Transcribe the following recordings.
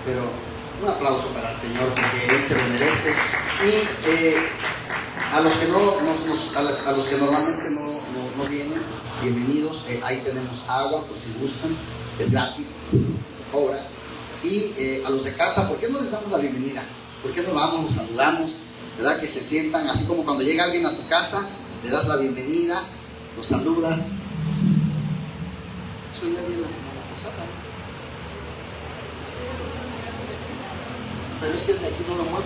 Pero un aplauso para el Señor porque Él se lo merece. Y a los que a los que normalmente no vienen, bienvenidos. Ahí tenemos agua por si gustan, es gratis, se cobra. Y a los de casa, ¿por qué no les damos la bienvenida? ¿Por qué no vamos, los saludamos? ¿Verdad? Que se sientan así como cuando llega alguien a tu casa, le das la bienvenida, los saludas. Eso ya vi la semana pasada. Pero es que de aquí no lo muevo.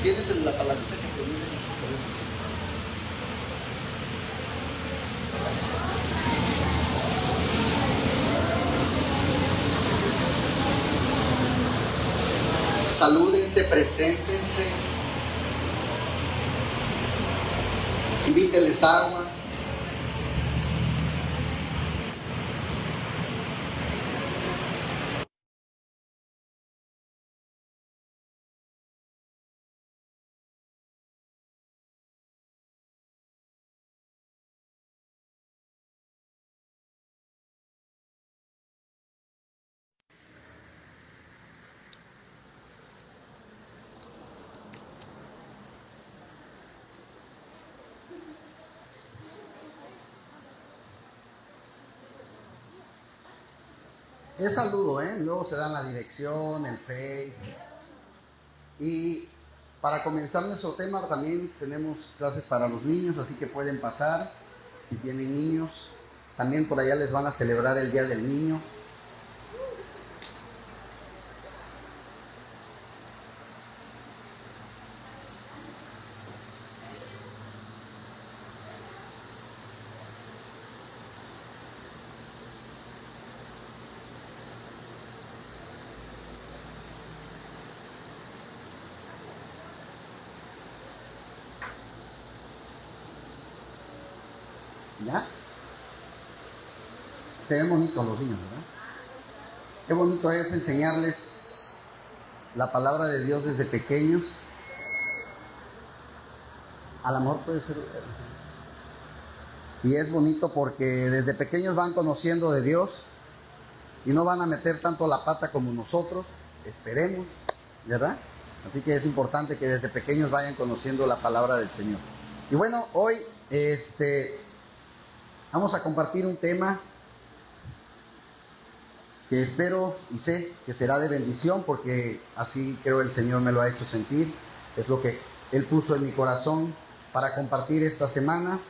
Tienes la palabrita que te viene. Salúdense, preséntense. Invítenles agua. Es saludo, luego se dan la dirección, el Face. Y para comenzar nuestro tema también tenemos clases para los niños, así que pueden pasar si tienen niños. También por allá les van a celebrar el Día del Niño. ¿Ya? Se ven bonitos los niños, ¿verdad? Qué bonito es enseñarles la palabra de Dios desde pequeños. A lo mejor puede ser. Y es bonito porque desde pequeños van conociendo de Dios y no van a meter tanto la pata como nosotros, esperemos, ¿verdad? Así que es importante que desde pequeños vayan conociendo la palabra del Señor. Y bueno, hoy vamos a compartir un tema que espero y sé que será de bendición, porque así creo el Señor me lo ha hecho sentir. Es lo que Él puso en mi corazón para compartir esta semana.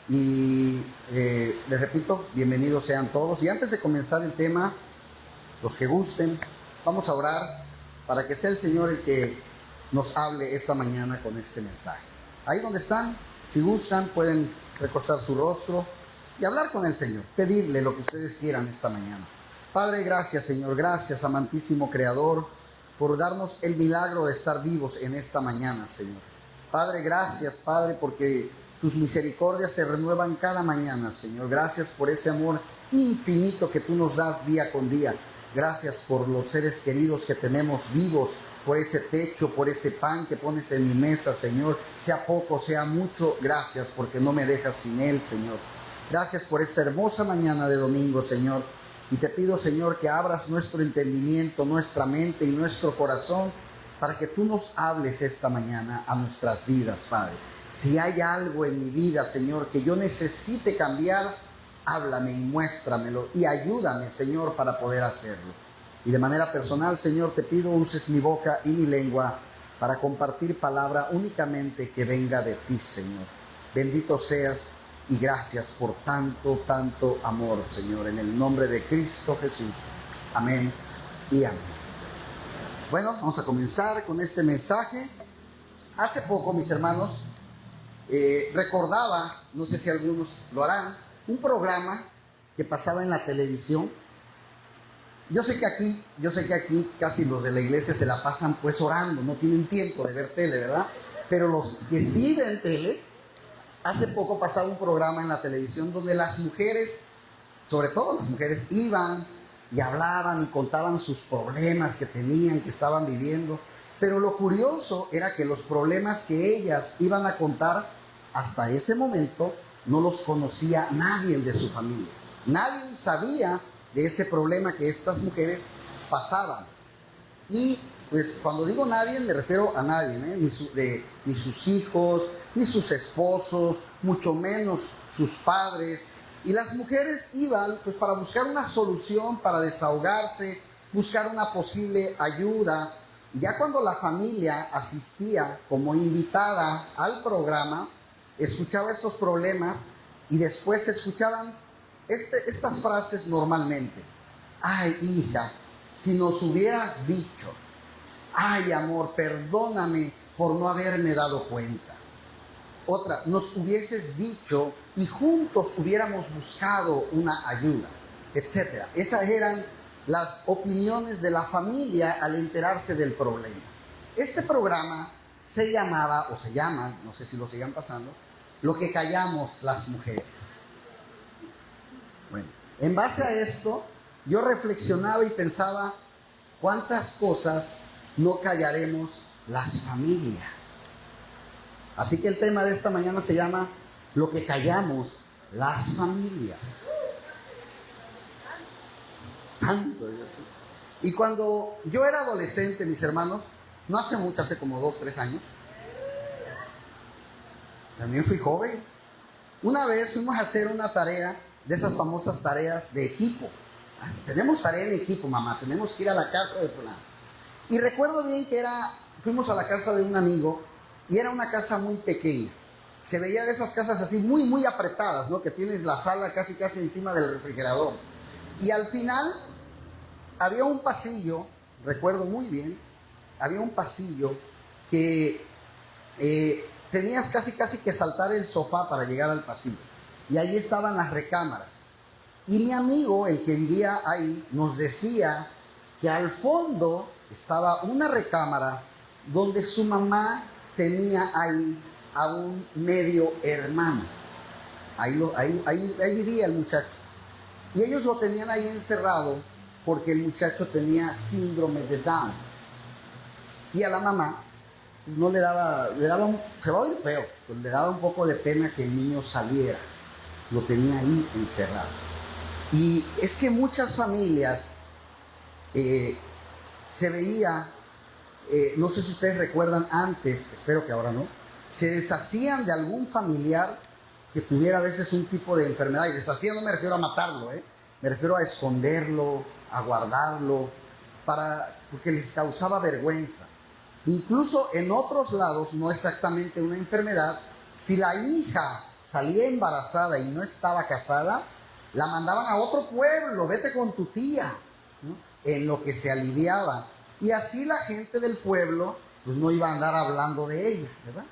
Y les repito, bienvenidos sean todos. Y antes de comenzar el tema, los que gusten, vamos a orar para que sea el Señor el que nos hable esta mañana con este mensaje. Ahí donde están, si gustan, pueden recostar su rostro y hablar con el Señor, pedirle lo que ustedes quieran esta mañana. Padre, gracias Señor, gracias amantísimo Creador por darnos el milagro de estar vivos en esta mañana, Señor. Padre, gracias Padre porque tus misericordias se renuevan cada mañana, Señor. Gracias por ese amor infinito que tú nos das día con día. Gracias por los seres queridos que tenemos vivos, por ese techo, por ese pan que pones en mi mesa, Señor. Sea poco, sea mucho, gracias porque no me dejas sin él, Señor. Gracias por esta hermosa mañana de domingo, Señor. Y te pido, Señor, que abras nuestro entendimiento, nuestra mente y nuestro corazón para que tú nos hables esta mañana a nuestras vidas, Padre. Si hay algo en mi vida, Señor, que yo necesite cambiar, háblame y muéstramelo y ayúdame, Señor, para poder hacerlo. Y de manera personal, Señor, te pido uses mi boca y mi lengua para compartir palabra únicamente que venga de ti, Señor. Bendito seas y gracias por tanto, tanto amor, Señor, en el nombre de Cristo Jesús. Amén y amén. Bueno, vamos a comenzar con este mensaje. Hace poco, mis hermanos, recordaba, no sé si algunos lo harán, un programa que pasaba en la televisión. Yo sé que aquí casi los de la iglesia se la pasan pues orando, no tienen tiempo de ver tele, ¿verdad? Pero los que sí ven tele, hace poco pasaba un programa en la televisión donde las mujeres, sobre todo las mujeres, iban y hablaban y contaban sus problemas que tenían, que estaban viviendo. Pero lo curioso era que los problemas que ellas iban a contar, hasta ese momento no los conocía nadie de su familia. Nadie sabía de ese problema que estas mujeres pasaban. Y pues cuando digo nadie, me refiero a nadie, ni sus hijos, ni sus esposos, mucho menos sus padres. Y las mujeres iban pues para buscar una solución, para desahogarse, buscar una posible ayuda. Y ya cuando la familia asistía como invitada al programa, escuchaba estos problemas y después se escuchaban estas frases normalmente. Ay, hija, si nos hubieras dicho. Ay, amor, perdóname por no haberme dado cuenta. Otra, nos hubieses dicho y juntos hubiéramos buscado una ayuda, etc. Esas eran las opiniones de la familia al enterarse del problema. Este programa se llamaba, o se llama, no sé si lo sigan pasando, Lo que callamos las mujeres. Bueno, en base a esto, yo reflexionaba y pensaba cuántas cosas no callaremos las familias. Así que el tema de esta mañana se llama Lo que callamos las familias. Santo Dios. Y cuando yo era adolescente, mis hermanos, no hace mucho, hace como 2, 3 años, también fui joven. Una vez fuimos a hacer una tarea, de esas famosas tareas de equipo. Tenemos tarea en equipo, mamá, tenemos que ir a la casa de fulano. Y recuerdo bien que fuimos a la casa de un amigo y era una casa muy pequeña. Se veía de esas casas así muy, muy apretadas, ¿no? Que tienes la sala casi, casi encima del refrigerador. Y al final había un pasillo, recuerdo muy bien, había un pasillo que tenías casi, casi que saltar el sofá para llegar al pasillo. Y ahí estaban las recámaras. Y mi amigo, el que vivía ahí, nos decía que al fondo estaba una recámara donde su mamá tenía ahí a un medio hermano. Ahí vivía el muchacho. Y ellos lo tenían ahí encerrado porque el muchacho tenía síndrome de Down. Y a la mamá pues no se va a oír feo, pues le daba un poco de pena que el niño saliera. Lo tenía ahí encerrado. Y es que muchas familias se veía, no sé si ustedes recuerdan antes, espero que ahora no, se deshacían de algún familiar que tuviera a veces un tipo de enfermedad. Y deshacían no me refiero a matarlo, me refiero a esconderlo, a guardarlo, porque les causaba vergüenza. Incluso en otros lados, no exactamente una enfermedad, si la hija salía embarazada y no estaba casada, la mandaban a otro pueblo, vete con tu tía, ¿no? En lo que se aliviaba. Y así la gente del pueblo pues no iba a andar hablando de ella, ¿verdad?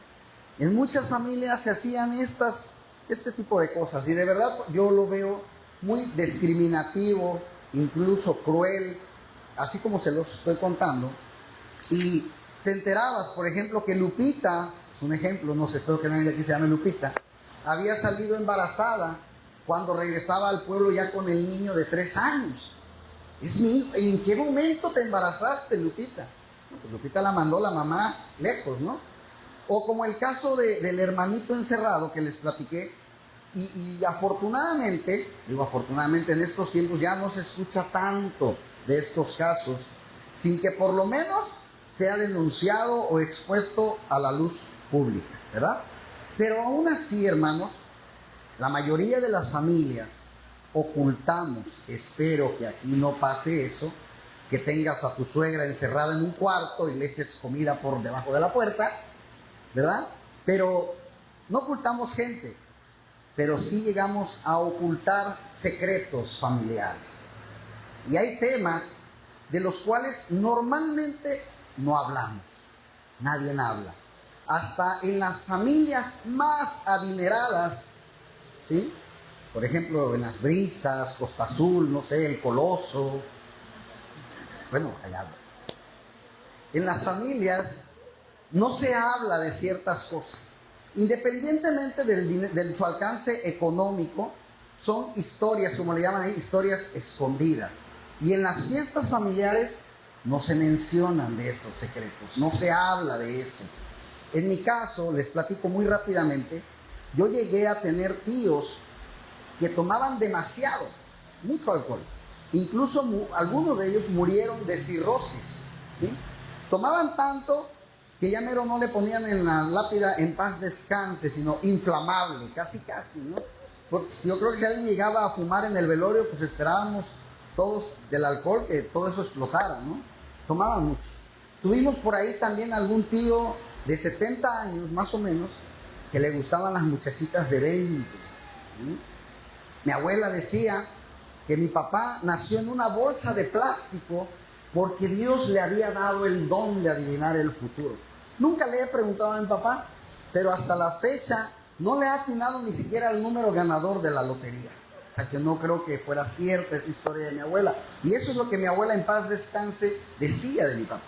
En muchas familias se hacían este tipo de cosas y de verdad yo lo veo muy discriminativo, incluso cruel, así como se los estoy contando. Y te enterabas, por ejemplo, que Lupita, es un ejemplo, no sé, espero que nadie de aquí se llame Lupita, había salido embarazada cuando regresaba al pueblo ya con el niño de 3 años. Es mi hijo. ¿En qué momento te embarazaste, Lupita? No, pues Lupita la mandó la mamá lejos, ¿no? O como el caso del hermanito encerrado que les platiqué. Y afortunadamente, en estos tiempos ya no se escucha tanto de estos casos, sin que por lo menos sea denunciado o expuesto a la luz pública, ¿verdad? Pero aún así, hermanos, la mayoría de las familias ocultamos, espero que aquí no pase eso, que tengas a tu suegra encerrada en un cuarto y le eches comida por debajo de la puerta, ¿verdad? Pero no ocultamos gente, pero sí llegamos a ocultar secretos familiares. Y hay temas de los cuales normalmente no hablamos, nadie habla. Hasta en las familias más adineradas, ¿sí? Por ejemplo, en Las Brisas, Costa Azul, no sé, El Coloso. Bueno, allá. En las familias no se habla de ciertas cosas. Independientemente de su alcance económico, son historias, como le llaman ahí, historias escondidas. Y en las fiestas familiares no se mencionan de esos secretos, no se habla de eso. En mi caso, les platico muy rápidamente, yo llegué a tener tíos que tomaban demasiado, mucho alcohol. Incluso algunos de ellos murieron de cirrosis, ¿sí? Tomaban tanto que ya mero no le ponían en la lápida "en paz descanse", sino "inflamable", casi, ¿no? Porque yo creo que si alguien llegaba a fumar en el velorio, pues esperábamos todos del alcohol que todo eso explotara, ¿no? Tomaban mucho. Tuvimos por ahí también algún tío de 70 años, más o menos, que le gustaban las muchachitas de 20. ¿Sí? Mi abuela decía que mi papá nació en una bolsa de plástico porque Dios le había dado el don de adivinar el futuro. Nunca le he preguntado a mi papá, pero hasta la fecha no le ha atinado ni siquiera el número ganador de la lotería. O sea que no creo que fuera cierta esa historia de mi abuela. Y eso es lo que mi abuela, en paz descanse, decía de mi papá.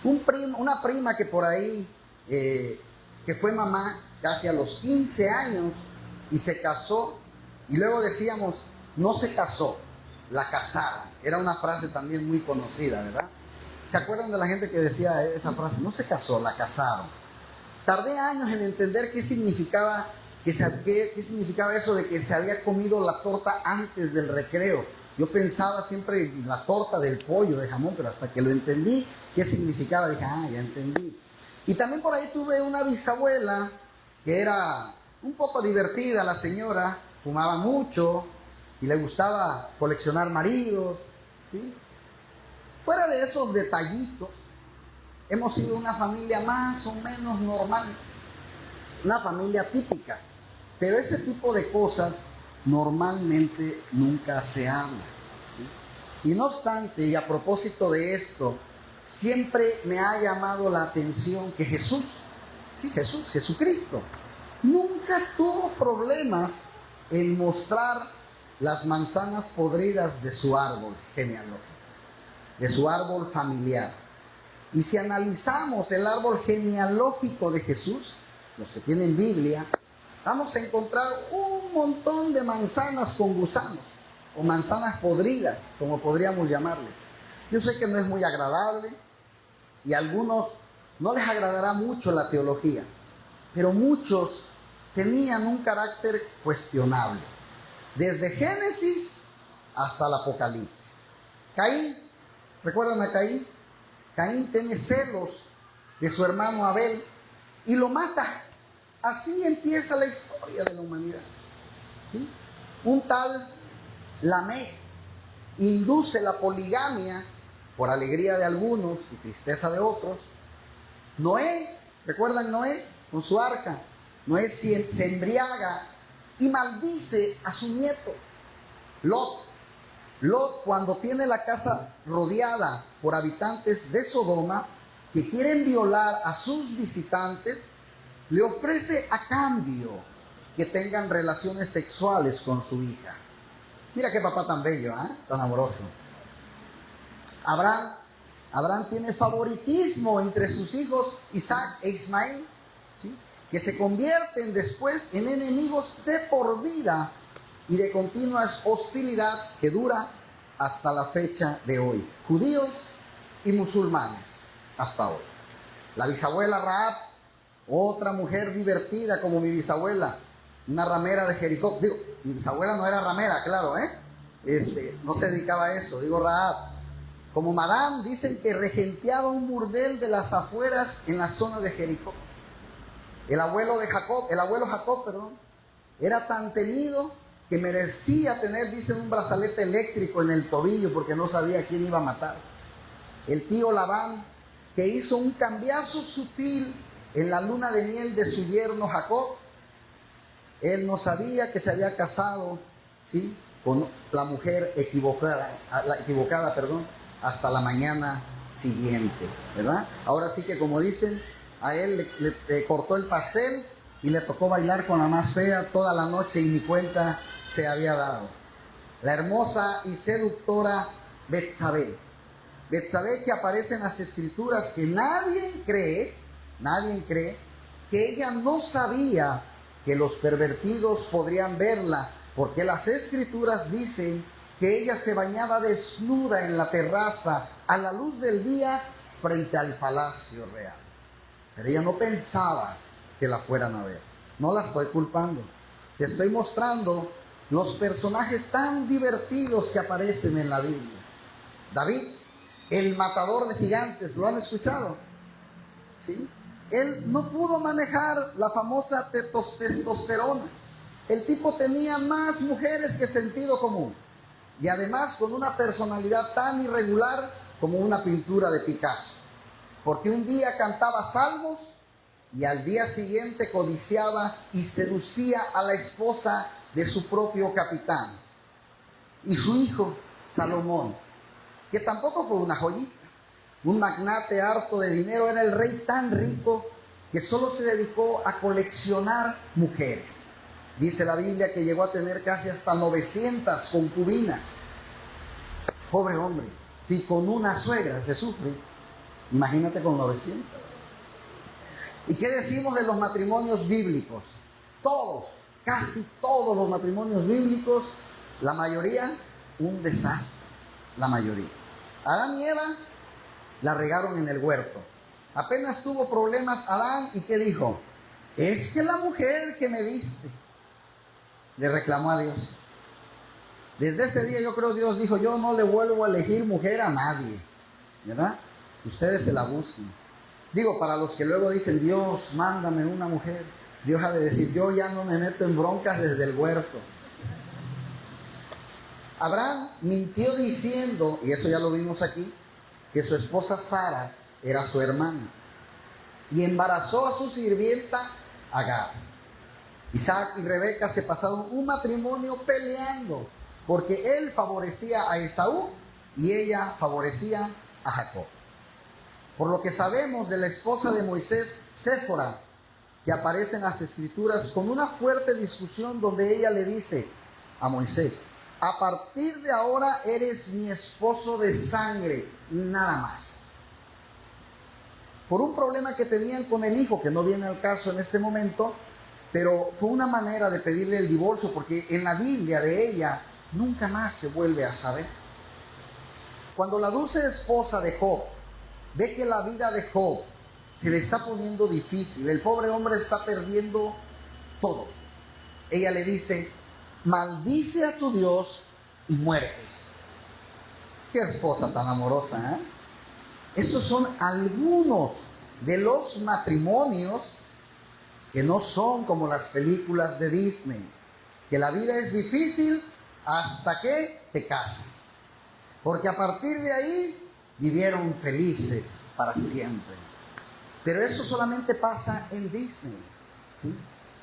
Una prima que por ahí, que fue mamá casi a los 15 años y se casó, y luego decíamos, no se casó, la casaron. Era una frase también muy conocida, ¿verdad? ¿Se acuerdan de la gente que decía esa frase? No se casó, la casaron. Tardé años en entender qué significaba, qué significaba eso de que se había comido la torta antes del recreo. Yo pensaba siempre en la torta del pollo, de jamón, pero hasta que lo entendí, qué significaba, dije, ya entendí. Y también por ahí tuve una bisabuela que era un poco divertida, la señora, fumaba mucho y le gustaba coleccionar maridos, ¿sí? Fuera de esos detallitos, hemos sido una familia más o menos normal, una familia típica, pero ese tipo de cosas normalmente nunca se habla, ¿sí? Y no obstante, y a propósito de esto, siempre me ha llamado la atención que Jesucristo, nunca tuvo problemas en mostrar las manzanas podridas de su árbol genealógico, de su árbol familiar. Y si analizamos el árbol genealógico de Jesús, los que tienen Biblia, vamos a encontrar un montón de manzanas con gusanos, o manzanas podridas, como podríamos llamarle. Yo sé que no es muy agradable, y a algunos no les agradará mucho la teología, pero muchos tenían un carácter cuestionable, desde Génesis hasta el Apocalipsis. Caín, ¿recuerdan a Caín? Caín tiene celos de su hermano Abel y lo mata. Así empieza la historia de la humanidad, ¿sí? Un tal Lamec induce la poligamia por alegría de algunos y tristeza de otros. Noé, ¿recuerdan Noé? Con su arca. Noé se embriaga y maldice a su nieto. Lot, cuando tiene la casa rodeada por habitantes de Sodoma que quieren violar a sus visitantes, le ofrece a cambio que tengan relaciones sexuales con su hija. Mira qué papá tan bello, tan amoroso. Abraham tiene favoritismo entre sus hijos Isaac e Ismael, ¿sí? Que se convierten después en enemigos de por vida y de continua hostilidad que dura hasta la fecha de hoy. Judíos y musulmanes hasta hoy. La bisabuela Rahab, otra mujer divertida como mi bisabuela, una ramera de Jericó. Digo, mi bisabuela no era ramera, claro, no se dedicaba a eso, digo Rahab. Como Madame, dicen que regenteaba un burdel de las afueras en la zona de Jericó. El abuelo Jacob, era tan temido que merecía tener, dicen, un brazalete eléctrico en el tobillo porque no sabía quién iba a matar. El tío Labán, que hizo un cambiazo sutil en la luna de miel de su yerno Jacob, él no sabía que se había casado, ¿sí?, con la mujer equivocada, hasta la mañana siguiente, ¿verdad? Ahora sí que, como dicen, a él le cortó el pastel y le tocó bailar con la más fea toda la noche y ni cuenta se había dado. La hermosa y seductora Betsabé, que aparece en las escrituras, que nadie cree que ella no sabía que los pervertidos podrían verla, porque las escrituras dicen que ella se bañaba desnuda en la terraza a la luz del día frente al palacio real. Pero ella no pensaba que la fueran a ver. No la estoy culpando. Te estoy mostrando los personajes tan divertidos que aparecen en la Biblia. David, el matador de gigantes, ¿lo han escuchado? ¿Sí? Él no pudo manejar la famosa testosterona. El tipo tenía más mujeres que sentido común. Y además con una personalidad tan irregular como una pintura de Picasso. Porque un día cantaba salmos y al día siguiente codiciaba y seducía a la esposa de su propio capitán. Y su hijo, Salomón, que tampoco fue una joyita, un magnate harto de dinero, era el rey tan rico que solo se dedicó a coleccionar mujeres. Dice la Biblia que llegó a tener casi hasta 900 concubinas. Pobre hombre, si con una suegra se sufre, imagínate con 900. ¿Y qué decimos de los matrimonios bíblicos? Todos, casi todos los matrimonios bíblicos, la mayoría, un desastre, la mayoría. Adán y Eva la regaron en el huerto. Apenas tuvo problemas Adán, ¿y qué dijo? Es que la mujer que me diste, le reclamó a Dios. Desde ese día yo creo Dios dijo, yo no le vuelvo a elegir mujer a nadie, ¿verdad? Ustedes se la busquen. Digo, para los que luego dicen, Dios, mándame una mujer, Dios ha de decir, yo ya no me meto en broncas desde el huerto. Abraham mintió diciendo, y eso ya lo vimos aquí, que su esposa Sara era su hermana, y embarazó a su sirvienta Agar. Isaac y Rebeca se pasaron un matrimonio peleando, porque él favorecía a Esaú y ella favorecía a Jacob. Por lo que sabemos de la esposa de Moisés, Séfora, que aparece en las Escrituras con una fuerte discusión donde ella le dice a Moisés, a partir de ahora eres mi esposo de sangre, nada más. Por un problema que tenían con el hijo, que no viene al caso en este momento, pero fue una manera de pedirle el divorcio, porque en la Biblia de ella nunca más se vuelve a saber. Cuando la dulce esposa de Job ve que la vida de Job se le está poniendo difícil, el pobre hombre está perdiendo todo, ella le dice, maldice a tu Dios y muérete. Qué esposa tan amorosa, ¿eh? Esos son algunos de los matrimonios que no son como las películas de Disney, que la vida es difícil hasta que te cases, porque a partir de ahí vivieron felices para siempre. Pero eso solamente pasa en Disney, ¿sí?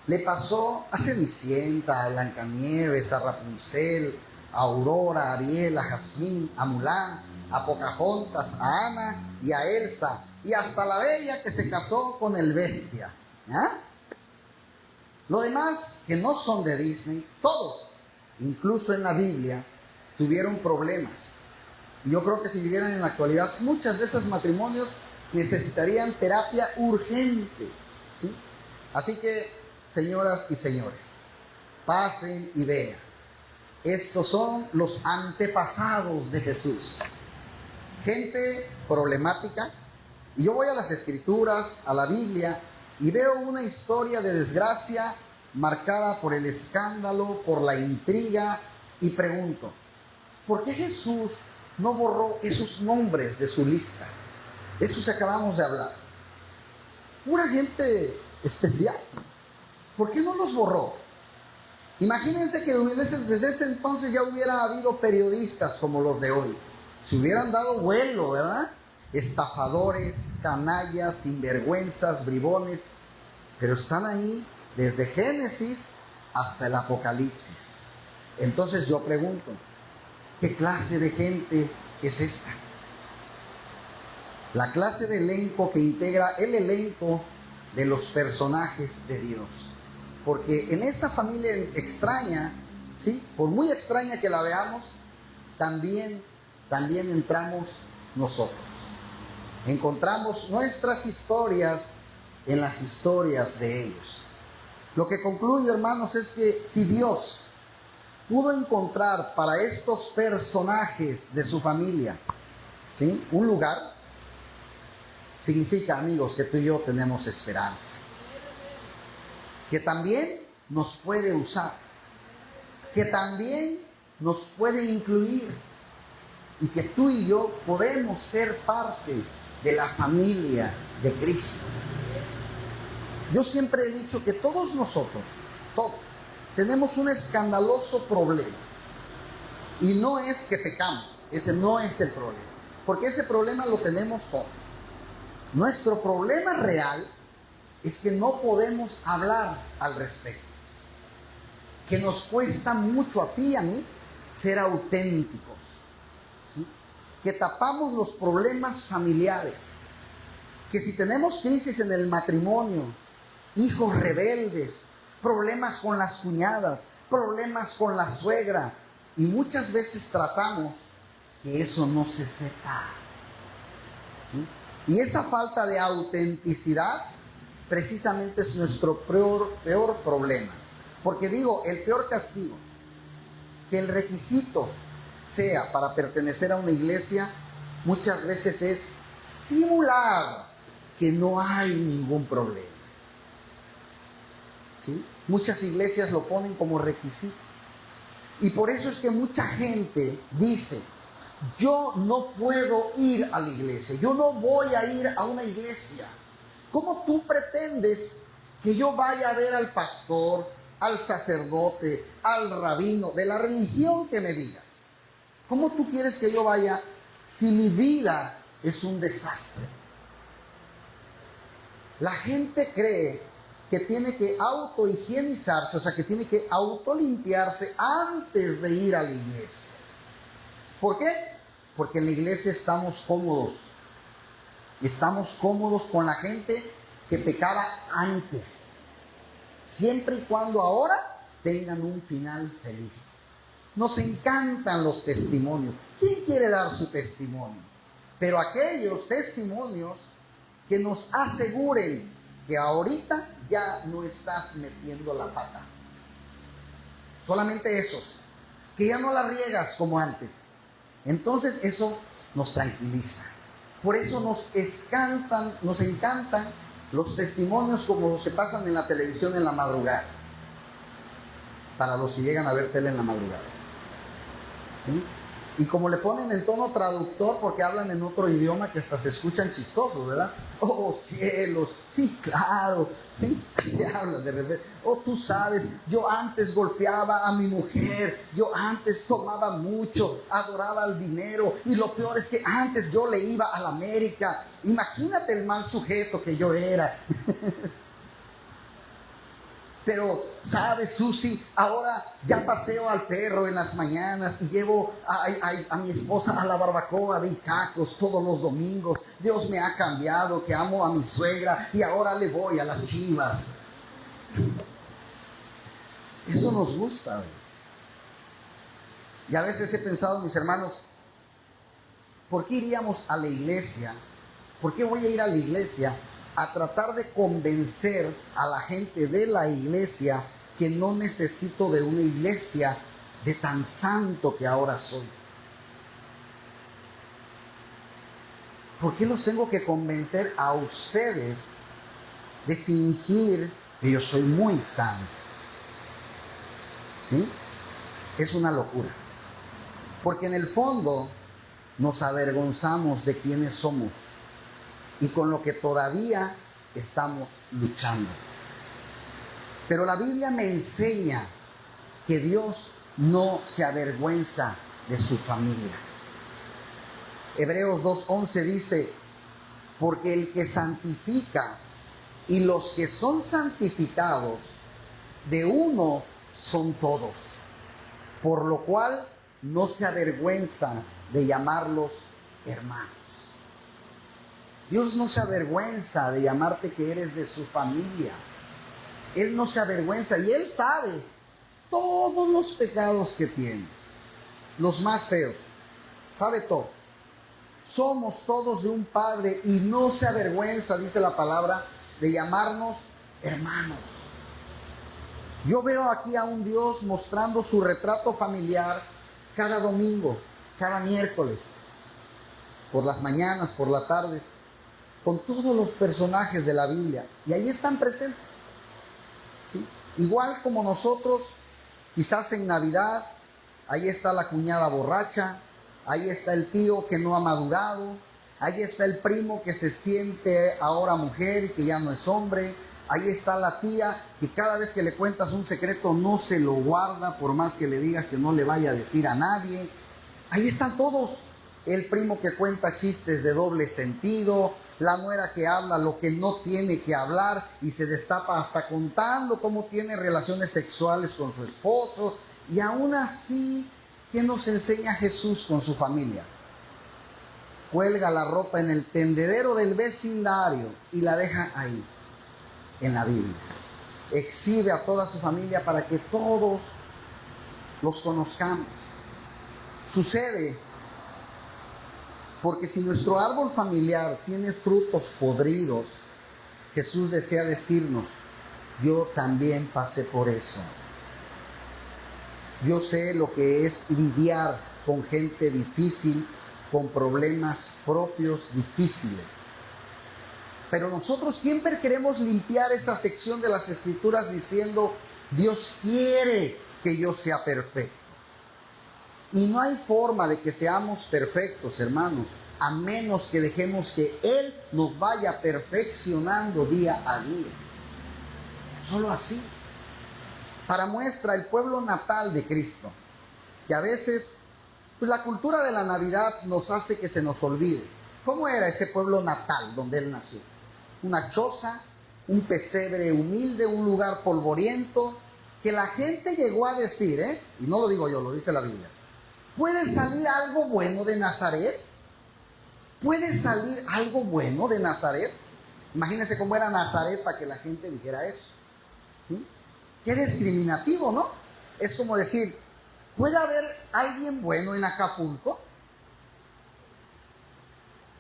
Le pasó a Cenicienta, a Blancanieves, a Rapunzel, a Aurora, a Ariel, a Jazmín, a Mulán, a Pocahontas, a Ana y a Elsa, y hasta la Bella que se casó con el Bestia. ¿Ah? Lo demás que no son de Disney, todos, incluso en la Biblia, tuvieron problemas. Y yo creo que si vivieran en la actualidad, muchos de esos matrimonios necesitarían terapia urgente, ¿sí? Así que, señoras y señores, pasen y vean. Estos son los antepasados de Jesús. Gente problemática. Y yo voy a las Escrituras, a la Biblia, y veo una historia de desgracia marcada por el escándalo, por la intriga, y pregunto, ¿por qué Jesús no borró esos nombres de su lista? Esos que acabamos de hablar. Pura gente especial. ¿Por qué no los borró? Imagínense que desde ese entonces ya hubiera habido periodistas como los de hoy. Se hubieran dado vuelo, ¿verdad? Estafadores, canallas, sinvergüenzas, bribones. Pero están ahí desde Génesis hasta el Apocalipsis. Entonces yo pregunto, ¿qué clase de gente es esta? La clase de elenco que integra el elenco de los personajes de Dios. Porque en esa familia extraña, ¿sí? Por muy extraña que la veamos, también entramos nosotros. Encontramos nuestras historias en las historias de ellos. Lo que concluye, hermanos, es que si Dios pudo encontrar para estos personajes de su familia, ¿sí?, un lugar, significa, amigos, que tú y yo tenemos esperanza, que también nos puede usar. que también nos puede incluir y que tú y yo podemos ser parte de la familia de Cristo. Yo siempre he dicho que todos nosotros, todos, tenemos un escandaloso problema. Y no es que pecamos, ese no es el problema, porque ese problema lo tenemos todos. Nuestro problema real es que no podemos hablar al respecto, que nos cuesta mucho a ti y a mí ser auténticos, ¿sí? Que tapamos los problemas familiares, que si tenemos crisis en el matrimonio, hijos rebeldes, problemas con las cuñadas, problemas con la suegra, y muchas veces tratamos que eso no se sepa, ¿sí? Y esa falta de autenticidad precisamente es nuestro peor problema. Porque digo, el peor castigo, que el requisito sea para pertenecer a una iglesia, muchas veces es simular que no hay ningún problema, ¿sí? Muchas iglesias lo ponen como requisito. Y por eso es que mucha gente dice, yo no puedo ir a la iglesia, yo no voy a ir a una iglesia. ¿Cómo tú pretendes que yo vaya a ver al pastor, al sacerdote, al rabino, de la religión que me digas? ¿Cómo tú quieres que yo vaya si mi vida es un desastre? La gente cree que tiene que autohigienizarse, o sea, que tiene que autolimpiarse antes de ir a la iglesia. ¿Por qué? Porque en la iglesia estamos cómodos. Estamos cómodos con la gente que pecaba antes, siempre y cuando ahora tengan un final feliz. Nos encantan los testimonios. ¿Quién quiere dar su testimonio? Pero aquellos testimonios que nos aseguren que ahorita ya no estás metiendo la pata. Solamente esos, que ya no la riegas como antes. Entonces eso nos tranquiliza. Por eso nos encantan los testimonios como los que pasan en la televisión en la madrugada. Para los que llegan a ver tele en la madrugada, ¿sí? Y como le ponen el tono traductor porque hablan en otro idioma que hasta se escuchan chistosos, ¿verdad? Oh, cielos, sí, claro, sí, se habla de repente. Oh, tú sabes, yo antes golpeaba a mi mujer, yo antes tomaba mucho, adoraba el dinero, y lo peor es que antes yo le iba a la América. Imagínate el mal sujeto que yo era. Pero, ¿sabes, Susi? Ahora ya paseo al perro en las mañanas y llevo a mi esposa a la barbacoa de Icacos todos los domingos. Dios me ha cambiado, que amo a mi suegra y ahora le voy a las Chivas. Eso nos gusta, ¿ve? Y a veces he pensado, mis hermanos, ¿por qué iríamos a la iglesia? ¿Por qué voy a ir a la iglesia a tratar de convencer a la gente de la iglesia que no necesito de una iglesia de tan santo que ahora soy? ¿Por qué los tengo que convencer a ustedes de fingir que yo soy muy santo? ¿Sí? Es una locura. Porque en el fondo nos avergonzamos de quiénes somos y con lo que todavía estamos luchando. Pero la Biblia me enseña que Dios no se avergüenza de su familia. Hebreos 2:11 dice, porque el que santifica y los que son santificados, de uno son todos, por lo cual no se avergüenza de llamarlos hermanos. Dios no se avergüenza de llamarte que eres de su familia. Él no se avergüenza y Él sabe todos los pecados que tienes, los más feos, sabe todo. Somos todos de un Padre y no se avergüenza, dice la palabra, de llamarnos hermanos. Yo veo aquí a un Dios mostrando su retrato familiar cada domingo, cada miércoles, por las mañanas, por las tardes, con todos los personajes de la Biblia, y ahí están presentes, ¿sí? Igual como nosotros Quizás en Navidad, ahí está la cuñada borracha, ahí está el tío que no ha madurado, ahí está el primo que se siente ahora mujer y que ya no es hombre, ahí está la tía que cada vez que le cuentas un secreto no se lo guarda, por más que le digas que no le vaya a decir a nadie. Ahí están todos. El primo que cuenta chistes de doble sentido, la nuera que habla lo que no tiene que hablar y se destapa hasta contando cómo tiene relaciones sexuales con su esposo. Y aún así, ¿qué nos enseña Jesús con su familia? Cuelga la ropa en el tendedero del vecindario y la deja ahí, en la Biblia. Exhibe a toda su familia para que todos los conozcamos. Sucede porque si nuestro árbol familiar tiene frutos podridos, Jesús desea decirnos, yo también pasé por eso. Yo sé lo que es lidiar con gente difícil, con problemas propios difíciles. Pero nosotros siempre queremos limpiar esa sección de las Escrituras diciendo, Dios quiere que yo sea perfecto. Y no hay forma de que seamos perfectos, hermanos, a menos que dejemos que Él nos vaya perfeccionando día a día. Solo así. Para muestra, el pueblo natal de Cristo, que a veces pues la cultura de la Navidad nos hace que se nos olvide. ¿Cómo era ese pueblo natal donde Él nació? Una choza, un pesebre humilde, un lugar polvoriento, que la gente llegó a decir, y no lo digo yo, lo dice la Biblia, ¿puede salir algo bueno de Nazaret? ¿Puede salir algo bueno de Nazaret? Imagínense cómo era Nazaret para que la gente dijera eso. ¿Sí? Qué discriminativo, ¿no? Es como decir, ¿puede haber alguien bueno en Acapulco?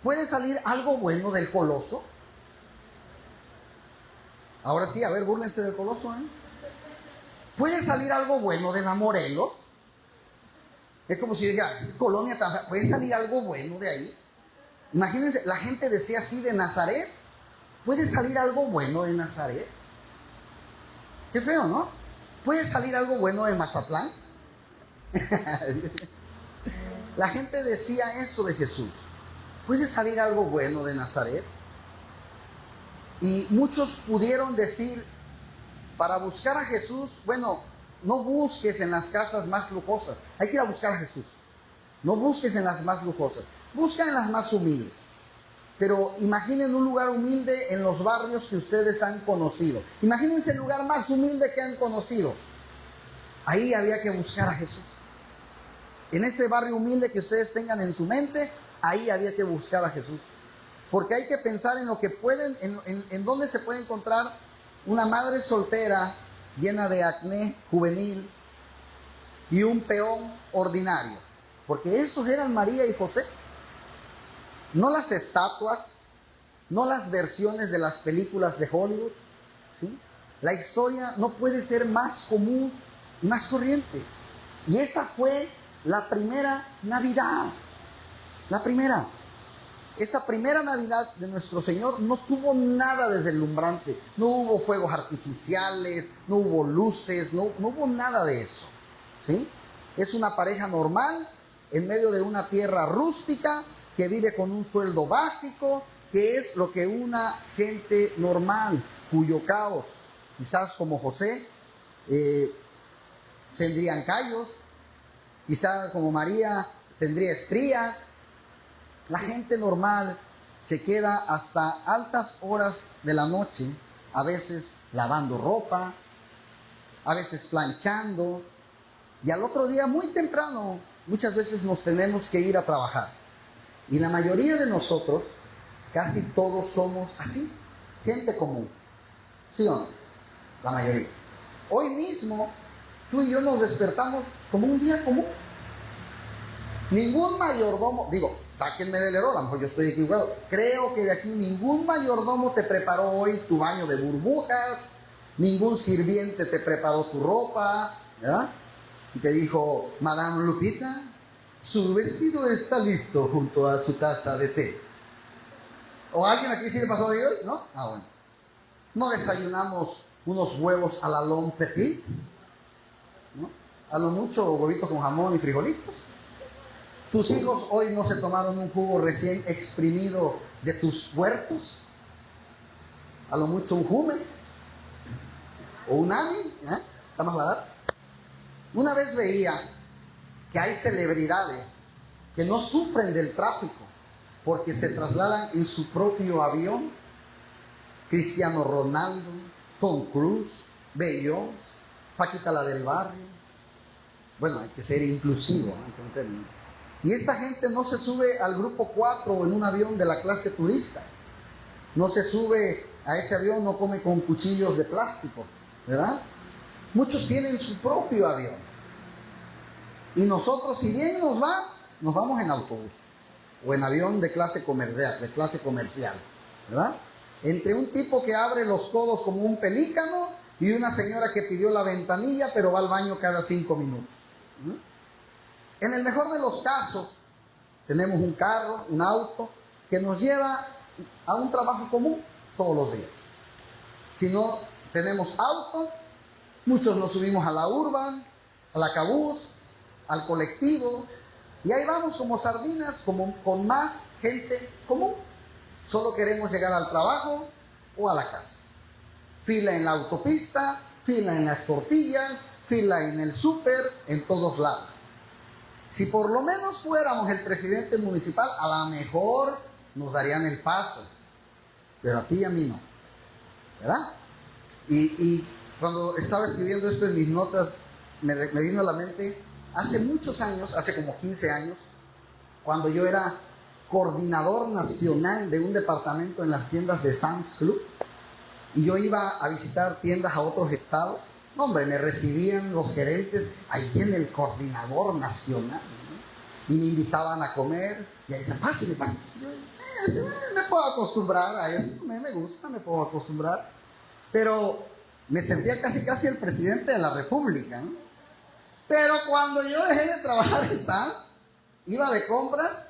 ¿Puede salir algo bueno del Coloso? Ahora sí, a ver, búrlense del Coloso, ¿eh? ¿Puede salir algo bueno de la Morelos? Es como si dijera, Colonia, ¿puede salir algo bueno de ahí? Imagínense, la gente decía así de Nazaret. ¿Puede salir algo bueno de Nazaret? Qué feo, ¿no? ¿Puede salir algo bueno de Mazatlán? La gente decía eso de Jesús. ¿Puede salir algo bueno de Nazaret? Y muchos pudieron decir, para buscar a Jesús, bueno, no busques en las casas más lujosas. Hay que ir a buscar a Jesús. No busques en las más lujosas. Busca en las más humildes. Pero imaginen un lugar humilde en los barrios que ustedes han conocido. Imagínense el lugar más humilde que han conocido. Ahí había que buscar a Jesús. En ese barrio humilde que ustedes tengan en su mente, ahí había que buscar a Jesús. Porque hay que pensar en lo que pueden, en dónde se puede encontrar una madre soltera llena de acné juvenil y un peón ordinario. Porque esos eran María y José. No las estatuas, no las versiones de las películas de Hollywood, ¿sí? La historia no puede ser más común y más corriente. Y esa fue la primera Navidad. La primera. Esa primera Navidad de nuestro Señor no tuvo nada deslumbrante. No hubo fuegos artificiales, no hubo luces, no hubo nada de eso, ¿sí? Es una pareja normal en medio de una tierra rústica que vive con un sueldo básico, que es lo que una gente normal, cuyo caos, quizás como José, tendrían callos, quizás como María tendría estrías. La gente normal se queda hasta altas horas de la noche, a veces lavando ropa, a veces planchando, y al otro día muy temprano, muchas veces nos tenemos que ir a trabajar. Y la mayoría de nosotros, casi todos somos así, gente común. ¿Sí o no? La mayoría. Hoy mismo, tú y yo nos despertamos como un día común. Ningún mayordomo, digo, sáquenme del error, a lo mejor yo estoy equivocado. Creo que de aquí ningún mayordomo te preparó hoy tu baño de burbujas, ningún sirviente te preparó tu ropa, ¿verdad? Y te dijo, Madame Lupita, su vestido está listo junto a su taza de té. ¿O alguien aquí sí le pasó de hoy? ¿No? Ah, bueno. ¿No desayunamos unos huevos a la Long Petit? ¿No? A lo mucho huevitos con jamón y frijolitos. Tus hijos hoy no se tomaron un jugo recién exprimido de tus huertos. A lo mucho un Jumex o un AMI, está más barato. Una vez veía que hay celebridades que no sufren del tráfico porque se trasladan en su propio avión. Cristiano Ronaldo, Tom Cruise, Beyoncé, Paquita la del barrio. Bueno, hay que ser inclusivo, ¿no? Y esta gente no se sube al grupo 4 en un avión de la clase turista. No se sube a ese avión, no come con cuchillos de plástico, ¿verdad? Muchos tienen su propio avión. Y nosotros, si bien nos vamos en autobús o en avión de clase comercial, ¿verdad? Entre un tipo que abre los codos como un pelícano y una señora que pidió la ventanilla pero va al baño cada 5 minutos. En el mejor de los casos, tenemos un carro, un auto, que nos lleva a un trabajo común todos los días. Si no tenemos auto, muchos nos subimos a la Urban, a la Cabús, al colectivo, y ahí vamos como sardinas, con más gente común. Solo queremos llegar al trabajo o a la casa. Fila en la autopista, fila en las tortillas, fila en el súper, en todos lados. Si por lo menos fuéramos el presidente municipal, a lo mejor nos darían el paso, pero a ti y a mí no, ¿verdad? Y cuando estaba escribiendo esto en mis notas, me vino a la mente hace muchos años, hace como 15 años, cuando yo era coordinador nacional de un departamento en las tiendas de Sam's Club, y yo iba a visitar tiendas a otros estados. No, hombre, me recibían los gerentes, ahí viene el coordinador nacional, ¿no? Y me invitaban a comer, y ahí decían, pásale, pásale. Yo, me puedo acostumbrar a esto, me gusta, me puedo acostumbrar. Pero me sentía casi el presidente de la República, ¿no? Pero cuando yo dejé de trabajar en Sam's, iba de compras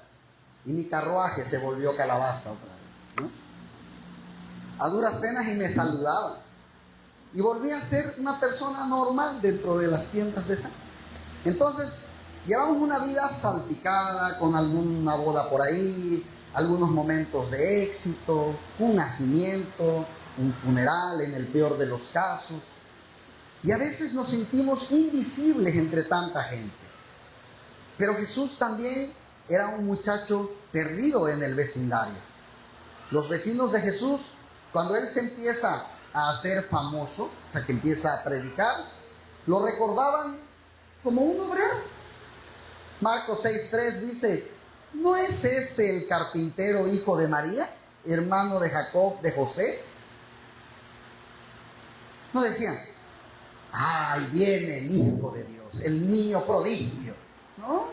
y mi carruaje se volvió calabaza otra vez, ¿no? A duras penas y me saludaban. Y volví a ser una persona normal dentro de las tiendas de Sam's. Entonces, llevamos una vida salpicada con alguna boda por ahí, algunos momentos de éxito, un nacimiento, un funeral en el peor de los casos. Y a veces nos sentimos invisibles entre tanta gente. Pero Jesús también era un muchacho perdido en el vecindario. Los vecinos de Jesús, cuando él se empieza a hacer famoso, o sea, que empieza a predicar, lo recordaban como un obrero. Marcos 6:3 dice, ¿no es este el carpintero hijo de María, hermano de Jacob, de José? No decían, ¡ay, viene el Hijo de Dios, el niño prodigio! ¿No?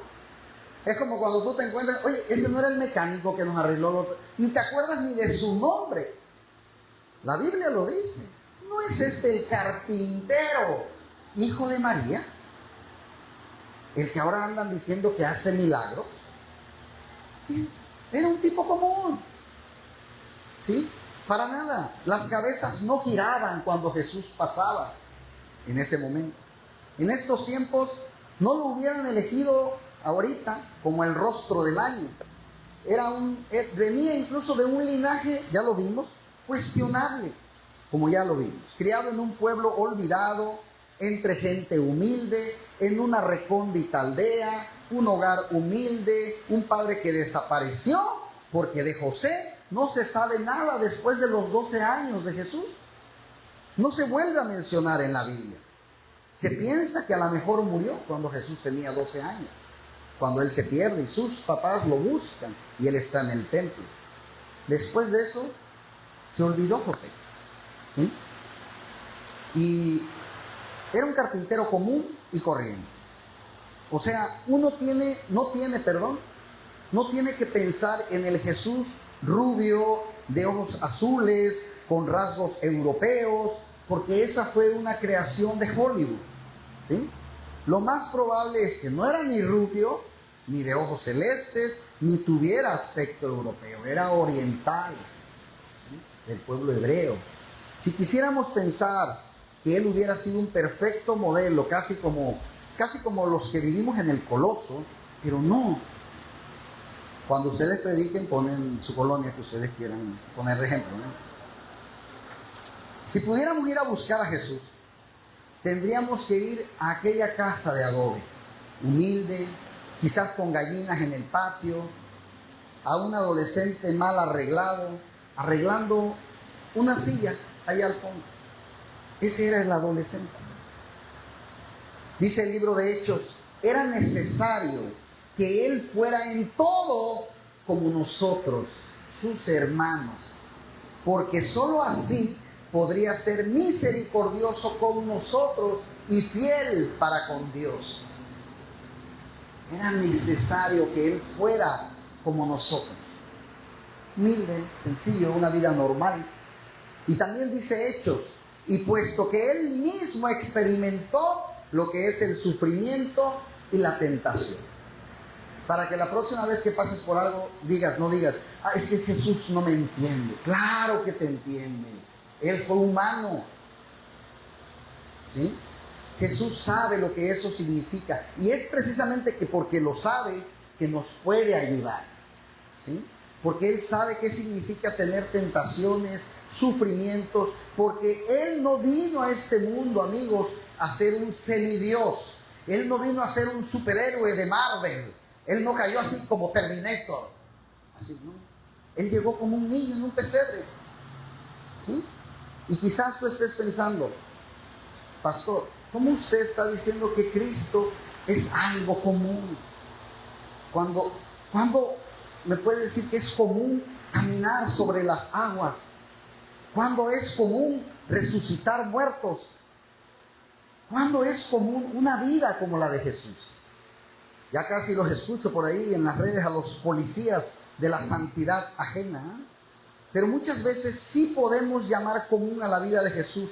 Es como cuando tú te encuentras, oye, ese no era el mecánico que nos arregló, ni te acuerdas ni de su nombre. La Biblia lo dice. ¿No es este el carpintero, hijo de María? El que ahora andan diciendo que hace milagros. Fíjense, era un tipo común. ¿Sí? Para nada. Las cabezas no giraban cuando Jesús pasaba en ese momento. En estos tiempos no lo hubieran elegido ahorita como el rostro del año. Venía incluso de un linaje, ya lo vimos, cuestionable, como ya lo vimos, criado en un pueblo olvidado, entre gente humilde, en una recóndita aldea, un hogar humilde, un padre que desapareció, porque de José no se sabe nada después de los 12 años de Jesús. No se vuelve a mencionar en la Biblia. Se piensa que a lo mejor murió cuando Jesús tenía 12 años, cuando él se pierde y sus papás lo buscan y él está en el templo. Después de eso, se olvidó José, ¿sí? Y era un carpintero común y corriente. O sea, no tiene que pensar en el Jesús rubio, de ojos azules, con rasgos europeos, porque esa fue una creación de Hollywood, ¿sí? Lo más probable es que no era ni rubio, ni de ojos celestes, ni tuviera aspecto europeo, era oriental, del pueblo hebreo. Si quisiéramos pensar que él hubiera sido un perfecto modelo, casi como casi como los que vivimos en el Coloso, pero no. Cuando ustedes prediquen, ponen su colonia que ustedes quieran poner de ejemplo, ¿no? Si pudiéramos ir a buscar a Jesús, tendríamos que ir a aquella casa de adobe, humilde, quizás con gallinas en el patio, a un adolescente mal arreglado, arreglando una silla allá al fondo. Ese era el adolescente. Dice el libro de Hechos, era necesario que él fuera en todo como nosotros, sus hermanos, porque sólo así podría ser misericordioso con nosotros y fiel para con Dios. Era necesario que él fuera como nosotros. Humilde, sencillo, una vida normal. Y también dice Hechos, y puesto que él mismo experimentó lo que es el sufrimiento y la tentación. Para que la próxima vez que pases por algo, no digas, es que Jesús no me entiende. Claro que te entiende. Él fue humano. ¿Sí? Jesús sabe lo que eso significa. Y es precisamente que porque lo sabe, que nos puede ayudar. ¿Sí? Porque Él sabe qué significa tener tentaciones, sufrimientos. Porque Él no vino a este mundo, amigos, a ser un semidios. Él no vino a ser un superhéroe de Marvel. Él no cayó así como Terminator. Así, ¿no? Él llegó como un niño en un pesebre. ¿Sí? Y quizás tú estés pensando, pastor, ¿cómo usted está diciendo que Cristo es algo común? ¿Cuándo me puede decir que es común caminar sobre las aguas? ¿Cuándo es común resucitar muertos? ¿Cuándo es común una vida como la de Jesús? Ya casi los escucho por ahí en las redes a los policías de la santidad ajena. Pero muchas veces sí podemos llamar común a la vida de Jesús.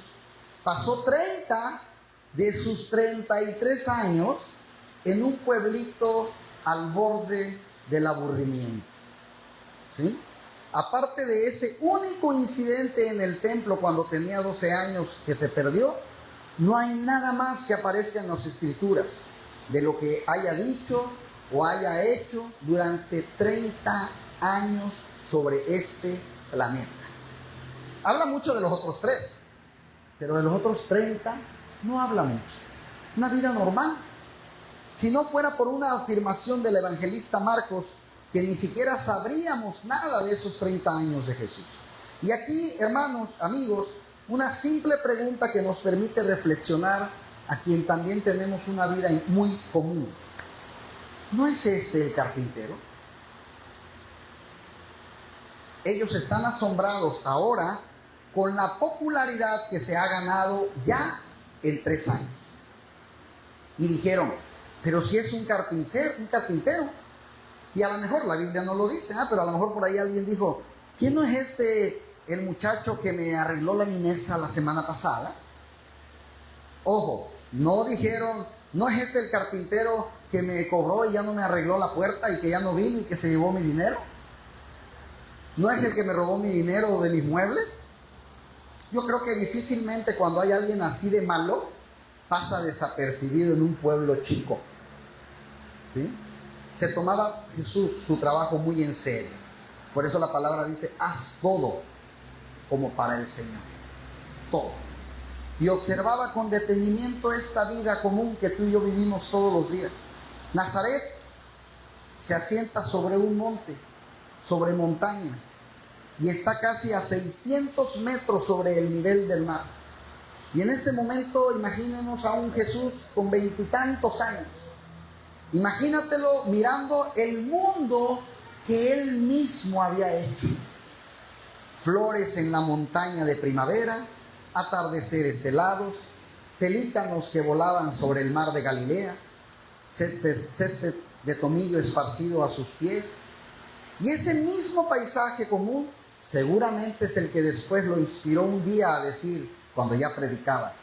Pasó 30 de sus 33 años en un pueblito al borde del aburrimiento. ¿Sí? Aparte de ese único incidente en el templo cuando tenía 12 años que se perdió, no hay nada más que aparezca en las Escrituras de lo que haya dicho o haya hecho durante 30 años sobre este planeta. Habla mucho de los otros 3, pero de los otros 30 no habla mucho. Una vida normal. Si no fuera por una afirmación del evangelista Marcos, que ni siquiera sabríamos nada de esos 30 años de Jesús. Y aquí, hermanos, amigos, una simple pregunta que nos permite reflexionar a quien también tenemos una vida muy común. ¿No es este el carpintero? Ellos están asombrados ahora con la popularidad que se ha ganado ya en 3 años. Y dijeron, pero si es un carpintero. Y a lo mejor la Biblia no lo dice, pero a lo mejor por ahí alguien dijo, ¿quién no es este el muchacho que me arregló la mesa la semana pasada? Ojo, no dijeron, ¿no es este el carpintero que me cobró y ya no me arregló la puerta y que ya no vino y que se llevó mi dinero? ¿No es el que me robó mi dinero de mis muebles? Yo creo que difícilmente cuando hay alguien así de malo, pasa desapercibido en un pueblo chico. ¿Sí? Se tomaba Jesús su trabajo muy en serio. Por eso la palabra dice, haz todo como para el Señor. Todo. Y observaba con detenimiento esta vida común que tú y yo vivimos todos los días. Nazaret se asienta sobre un monte, sobre montañas, y está casi a 600 metros sobre el nivel del mar. Y en este momento imagínennos a un Jesús con 20 y tantos años. Imagínatelo mirando el mundo que Él mismo había hecho. Flores en la montaña de primavera, atardeceres helados, pelícanos que volaban sobre el mar de Galilea, césped de tomillo esparcido a sus pies. Y ese mismo paisaje común seguramente es el que después lo inspiró un día a decir, cuando ya predicaba,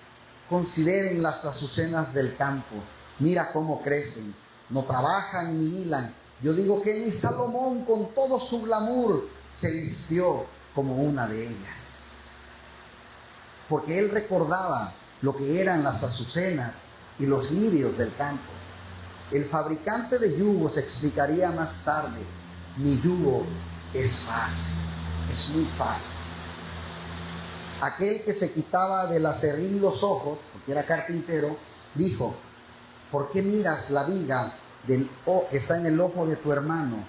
consideren las azucenas del campo, mira cómo crecen, no trabajan ni hilan. Yo digo que ni Salomón con todo su glamour se vistió como una de ellas. Porque él recordaba lo que eran las azucenas y los lirios del campo. El fabricante de yugos explicaría más tarde: mi yugo es fácil, es muy fácil. Aquel que se quitaba del aserrín los ojos, porque era carpintero, dijo: ¿por qué miras la viga que está en el ojo de tu hermano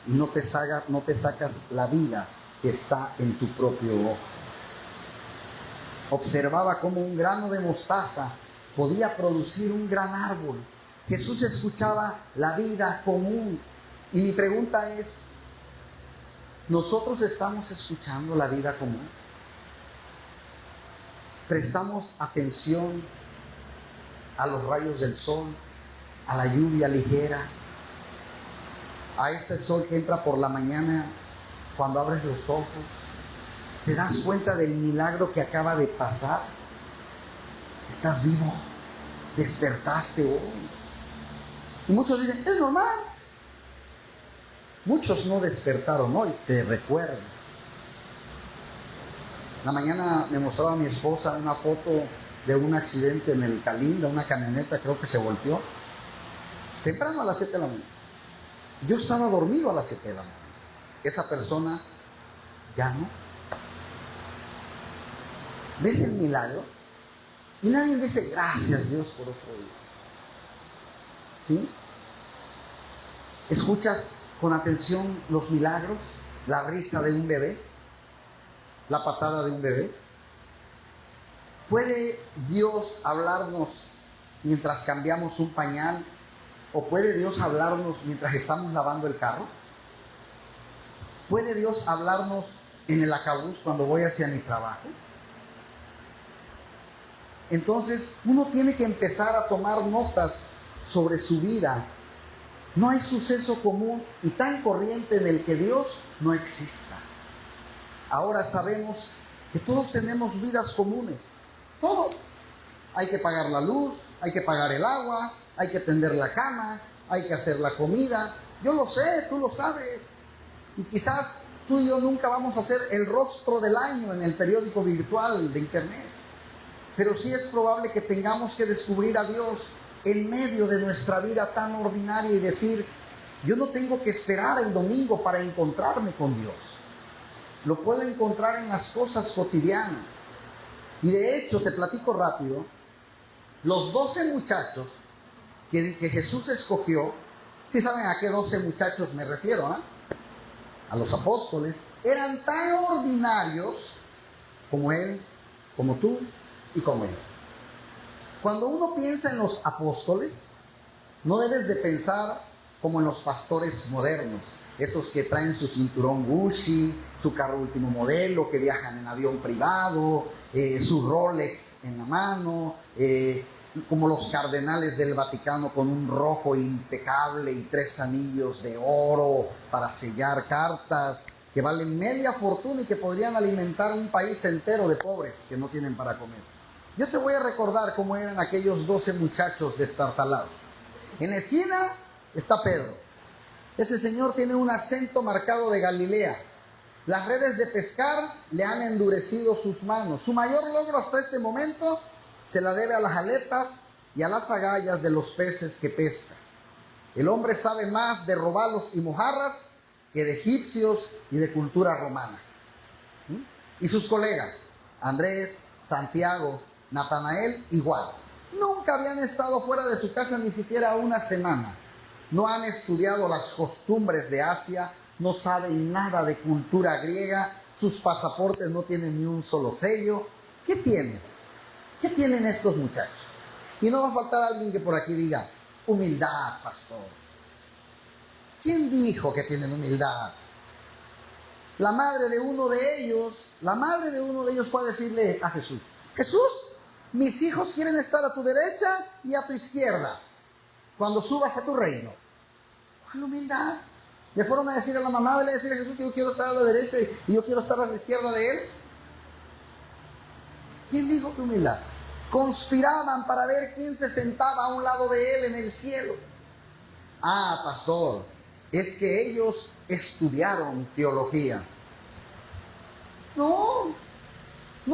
y no te sacas la viga que está en tu propio ojo? Observaba cómo un grano de mostaza podía producir un gran árbol. Jesús escuchaba la vida común. Y mi pregunta es: ¿nosotros estamos escuchando la vida común? ¿Prestamos atención a los rayos del sol, a la lluvia ligera, a ese sol que entra por la mañana cuando abres los ojos? ¿Te das cuenta del milagro que acaba de pasar? Estás vivo, despertaste hoy. Y muchos dicen: es normal. Muchos no despertaron hoy, te recuerdo. La mañana me mostraba mi esposa una foto de un accidente en el Calinda, una camioneta creo que se volteó. Temprano a las 7 de la mañana. Yo estaba dormido a las 7 de la mañana. Esa persona ya no. ¿Ves el milagro? Y nadie dice: gracias Dios por otro día. ¿Sí? ¿Escuchas con atención los milagros? La risa de un bebé, la patada de un bebé. ¿Puede Dios hablarnos mientras cambiamos un pañal? ¿O puede Dios hablarnos mientras estamos lavando el carro? ¿Puede Dios hablarnos en el acabús cuando voy hacia mi trabajo? Entonces uno tiene que empezar a tomar notas sobre su vida. No hay suceso común y tan corriente en el que Dios no exista. Ahora sabemos que todos tenemos vidas comunes. Todos. Hay que pagar la luz, hay que pagar el agua, hay que tender la cama, hay que hacer la comida. Yo lo sé, tú lo sabes. Y quizás tú y yo nunca vamos a hacer el rostro del año en el periódico virtual de internet. Pero sí es probable que tengamos que descubrir a Dios en medio de nuestra vida tan ordinaria y decir: yo no tengo que esperar el domingo para encontrarme con Dios. Lo puedo encontrar en las cosas cotidianas. Y de hecho, te platico rápido, los 12 muchachos que Jesús escogió, ¿sí saben a qué 12 muchachos me refiero? A los apóstoles. Eran tan ordinarios como él, como tú y como él. Cuando uno piensa en los apóstoles, no debes de pensar como en los pastores modernos, esos que traen su cinturón Gucci, su carro último modelo, que viajan en avión privado, su Rolex en la mano, como los cardenales del Vaticano con un rojo impecable y 3 anillos de oro para sellar cartas que valen media fortuna y que podrían alimentar un país entero de pobres que no tienen para comer. Yo te voy a recordar cómo eran aquellos 12 muchachos destartalados. En la esquina está Pedro. Ese señor tiene un acento marcado de Galilea. Las redes de pescar le han endurecido sus manos. Su mayor logro hasta este momento se la debe a las aletas y a las agallas de los peces que pesca. El hombre sabe más de robalos y mojarras que de egipcios y de cultura romana. Y sus colegas, Andrés, Santiago, Natanael, igual. Nunca habían estado fuera de su casa ni siquiera una semana. No han estudiado las costumbres de Asia, no saben nada de cultura griega, sus pasaportes no tienen ni un solo sello. ¿Qué tienen? ¿Qué tienen estos muchachos? Y no va a faltar alguien que por aquí diga: humildad, pastor. ¿Quién dijo que tienen humildad? La madre de uno de ellos fue a decirle a Jesús: Jesús, mis hijos quieren estar a tu derecha y a tu izquierda cuando subas a tu reino. ¿Cuál humildad? Le fueron a decir a la mamá, le decir a Jesús que yo quiero estar a la derecha y yo quiero estar a la izquierda de él. ¿Quién dijo que humildad? Conspiraban para ver quién se sentaba a un lado de él en el cielo. Ah, pastor, es que ellos estudiaron teología. No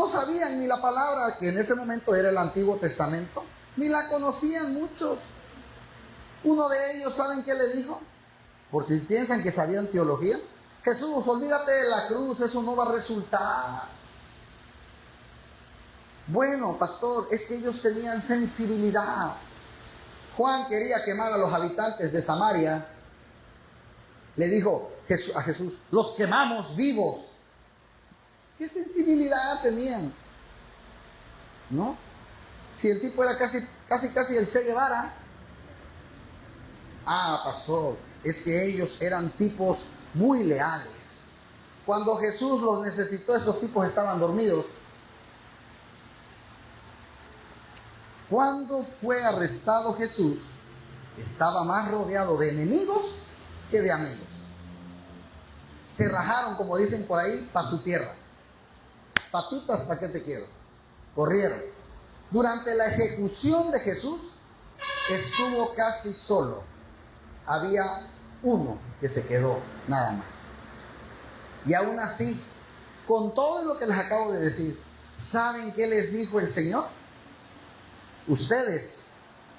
sabían ni la palabra, que en ese momento era el Antiguo Testamento, Ni la conocían muchos. Uno de ellos, ¿saben qué le dijo? Por si piensan que sabían teología. Jesús, olvídate de la cruz, eso no va a resultar. Bueno, pastor, es que ellos tenían sensibilidad. Juan quería quemar a los habitantes de Samaria. Le dijo a Jesús, los quemamos vivos. ¿Qué sensibilidad tenían? ¿No? Si el tipo era casi el Che Guevara. Ah, pastor, es que ellos eran tipos muy leales. Cuando Jesús los necesitó, estos tipos estaban dormidos. Cuando fue arrestado Jesús, estaba más rodeado de enemigos que de amigos. Se rajaron, como dicen por ahí, para su tierra. Patitas, ¿para qué te quiero? Corrieron. Durante la ejecución de Jesús, estuvo casi solo. Había uno que se quedó, nada más. Y aún así, con todo lo que les acabo de decir, ¿saben qué les dijo el Señor? Ustedes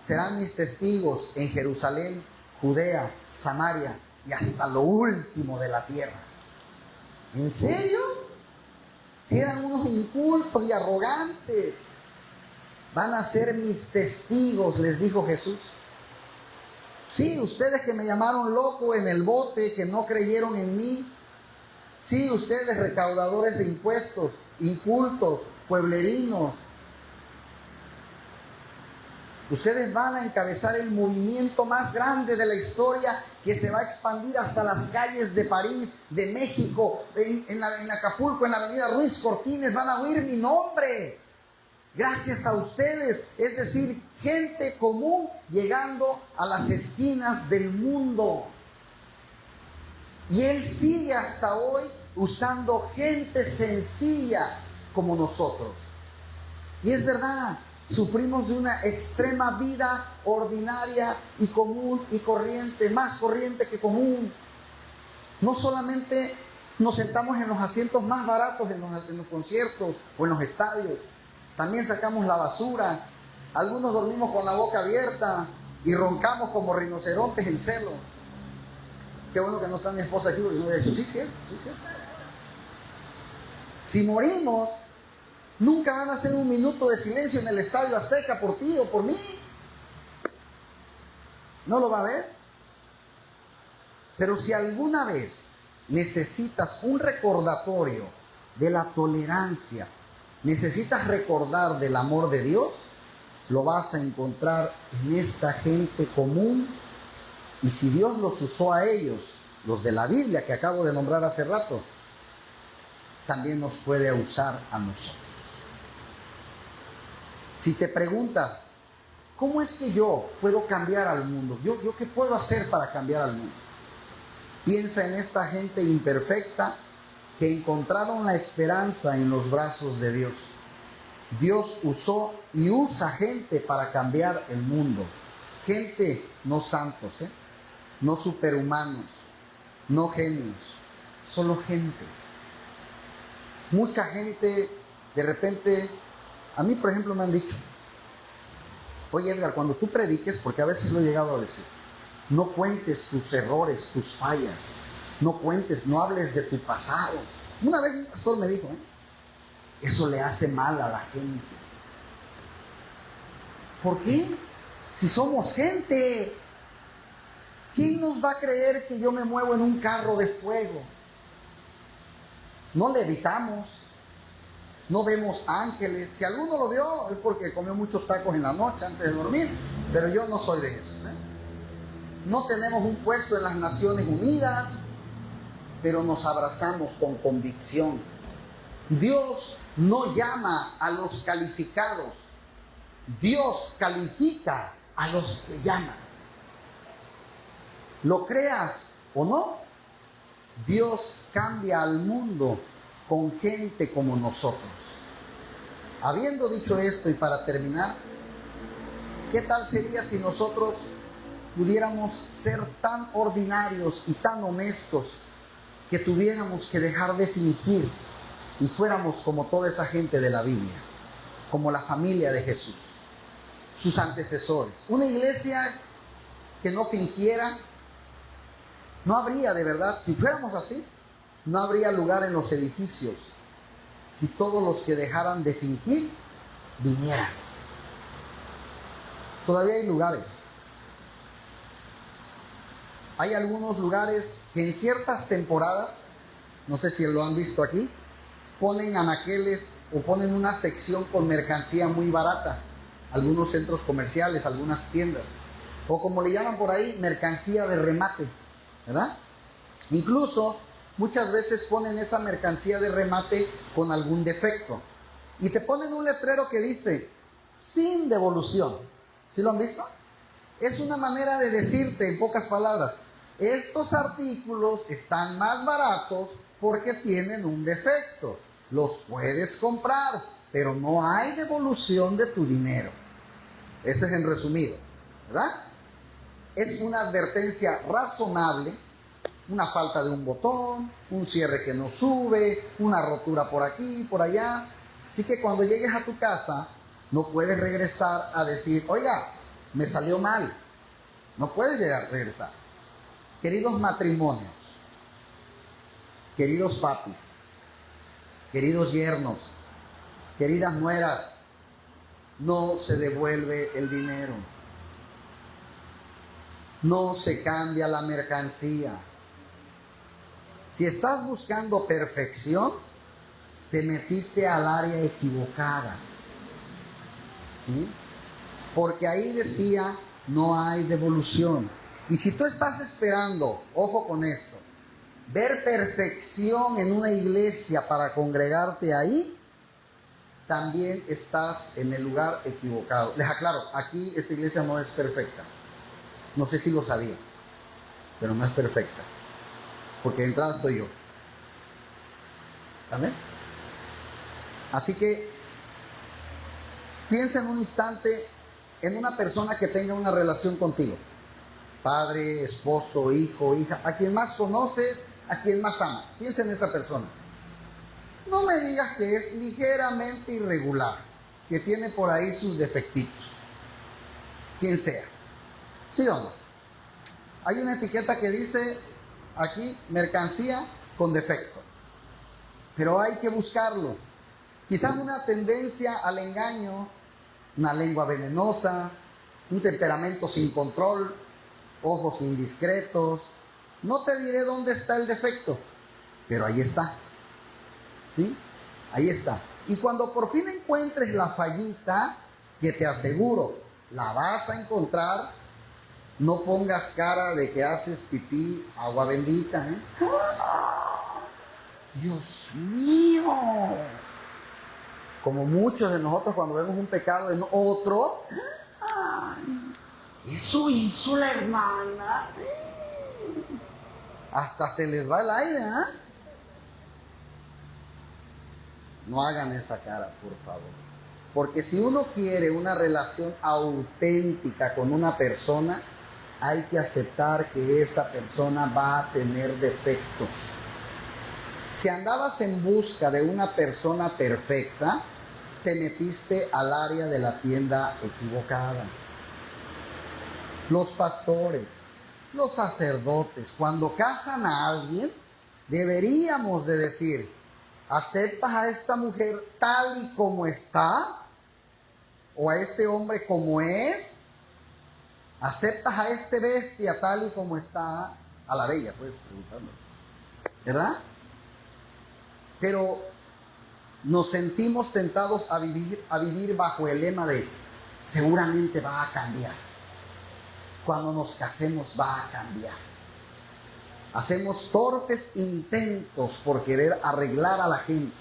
serán mis testigos en Jerusalén, Judea, Samaria y hasta lo último de la tierra. ¿En serio? Si eran unos incultos y arrogantes, van a ser mis testigos, les dijo Jesús. Sí, ustedes que me llamaron loco en el bote, que no creyeron en mí. Sí, ustedes recaudadores de impuestos, incultos, pueblerinos. Ustedes van a encabezar el movimiento más grande de la historia que se va a expandir hasta las calles de París, de México, en Acapulco, en la avenida Ruiz Cortines. Van a oír mi nombre. Gracias a ustedes, es decir, gente común llegando a las esquinas del mundo. Y Él sigue hasta hoy usando gente sencilla como nosotros. Y es verdad, sufrimos de una extrema vida ordinaria y común y corriente, más corriente que común. No solamente nos sentamos en los asientos más baratos en los conciertos o en los estadios, también sacamos la basura. Algunos dormimos con la boca abierta y roncamos como rinocerontes en celo. Qué bueno que no está mi esposa aquí, porque no hubiera dicho, sí, cierto, sí, cierto. Si morimos, nunca van a hacer un minuto de silencio en el Estadio Azteca por ti o por mí. No lo va a ver. Pero si alguna vez necesitas un recordatorio de la tolerancia, necesitas recordar del amor de Dios, lo vas a encontrar en esta gente común. Y si Dios los usó a ellos, los de la Biblia que acabo de nombrar hace rato, también nos puede usar a nosotros. Si te preguntas, ¿cómo es que yo puedo cambiar al mundo? ¿Yo qué puedo hacer para cambiar al mundo? Piensa en esta gente imperfecta que encontraron la esperanza en los brazos de Dios. Dios usó y usa gente para cambiar el mundo. Gente no santos, no superhumanos, no genios, solo gente. Mucha gente, de repente, a mí por ejemplo me han dicho, oye Edgar, cuando tú prediques, porque a veces lo he llegado a decir, no cuentes tus errores, tus fallas, no cuentes, no hables de tu pasado. Una vez un pastor me dijo, eso le hace mal a la gente. ¿Por qué? Si somos gente, ¿quién nos va a creer que yo me muevo en un carro de fuego? No levitamos, no vemos ángeles. Si alguno lo vio es porque comió muchos tacos en la noche antes de dormir, pero yo no soy de eso. No tenemos un puesto en las Naciones Unidas, pero nos abrazamos con convicción. Dios no llama a los calificados, Dios califica a los que llaman. Lo creas o no, Dios cambia al mundo con gente como nosotros. Habiendo dicho esto y para terminar, ¿qué tal sería si nosotros pudiéramos ser tan ordinarios y tan honestos que tuviéramos que dejar de fingir y fuéramos como toda esa gente de la Biblia, como la familia de Jesús? sus antecesores. Una iglesia que no fingiera, no habría de verdad, si fuéramos así, no habría lugar en los edificios si todos los que dejaran de fingir vinieran. Todavía hay lugares. Hay algunos lugares que en ciertas temporadas, no sé si lo han visto aquí, ponen anaqueles o ponen una sección con mercancía muy barata. Algunos centros comerciales, algunas tiendas. O como le llaman por ahí, mercancía de remate, ¿verdad? Incluso muchas veces ponen esa mercancía de remate con algún defecto. Y te ponen un letrero que dice, sin devolución. ¿Sí lo han visto? Es una manera de decirte, en pocas palabras, estos artículos están más baratos porque tienen un defecto. Los puedes comprar, pero no hay devolución de tu dinero. Eso es en resumido, ¿verdad? Es una advertencia razonable, una falta de un botón, un cierre que no sube, una rotura por aquí, por allá. Así que cuando llegues a tu casa, no puedes regresar a decir, oiga, me salió mal. No puedes regresar. Queridos matrimonios, queridos papis, queridos yernos, queridas nueras, no se devuelve el dinero. No se cambia la mercancía. Si estás buscando perfección, te metiste al área equivocada. ¿Sí? Porque ahí decía, no hay devolución. Y si tú estás esperando, ojo con esto, ver perfección en una iglesia para congregarte ahí, también estás en el lugar equivocado. Les aclaro, aquí esta iglesia no es perfecta. No sé si lo sabía, pero no es perfecta. Porque de entrada estoy yo. ¿Amén? Así que piensa en un instante en una persona que tenga una relación contigo. Padre, esposo, hijo, hija, a quien más conoces, a quien más amas. Piensa en esa persona. No me digas que es ligeramente irregular, que tiene por ahí sus defectitos. Quien sea. ¿Sí o no? Hay una etiqueta que dice aquí, mercancía con defecto. Pero hay que buscarlo. Quizás una tendencia al engaño, una lengua venenosa, un temperamento sin control, ojos indiscretos. No te diré dónde está el defecto, pero ahí está. ¿Sí? Ahí está. Y cuando por fin encuentres la fallita, que te aseguro, la vas a encontrar, no pongas cara de que haces pipí, agua bendita, ¿eh? Dios mío. Como muchos de nosotros cuando vemos un pecado en otro, eso hizo la hermana. Hasta se les va el aire, ¿eh? No hagan esa cara, por favor. Porque si uno quiere una relación auténtica con una persona, hay que aceptar que esa persona va a tener defectos. Si andabas en busca de una persona perfecta, te metiste al área de la tienda equivocada. Los pastores, los sacerdotes, cuando casan a alguien, deberíamos de decir, ¿aceptas a esta mujer tal y como está? ¿O a este hombre como es? ¿Aceptas a este bestia tal y como está? A la bella, pues, preguntando. ¿Verdad? Pero nos sentimos tentados a vivir bajo el lema de seguramente va a cambiar. Cuando nos casemos va a cambiar. Hacemos torpes intentos por querer arreglar a la gente,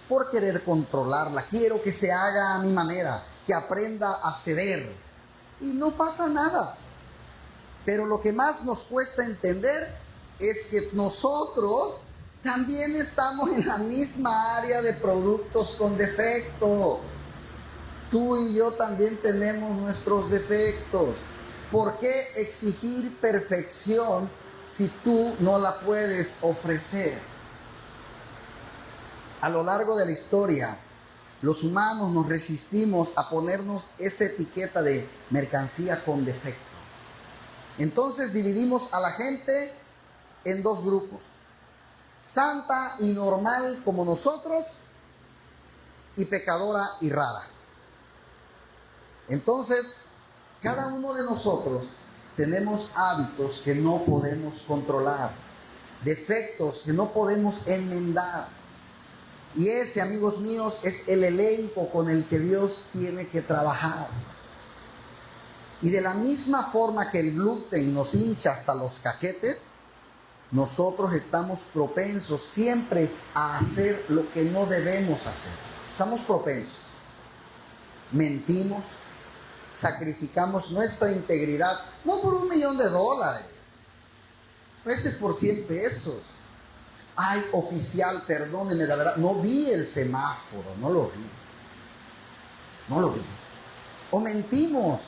por querer controlarla. Quiero que se haga a mi manera, que aprenda a ceder. Y no pasa nada. Pero lo que más nos cuesta entender es que nosotros también estamos en la misma área de productos con defecto. Tú y yo también tenemos nuestros defectos. ¿Por qué exigir perfección si tú no la puedes ofrecer? A lo largo de la historia, los humanos nos resistimos a ponernos esa etiqueta de mercancía con defecto. Entonces dividimos a la gente en dos grupos: santa y normal como nosotros, y pecadora y rara. Entonces, cada uno de nosotros tenemos hábitos que no podemos controlar, defectos que no podemos enmendar. Y ese, amigos míos, es el elenco con el que Dios tiene que trabajar. Y de la misma forma que el gluten nos hincha hasta los cachetes, nosotros estamos propensos siempre a hacer lo que no debemos hacer. Estamos propensos. Mentimos, sacrificamos nuestra integridad, no por $1,000,000, a veces por 100 pesos. Ay, oficial, perdóneme, la verdad, no vi el semáforo, no lo vi. O mentimos.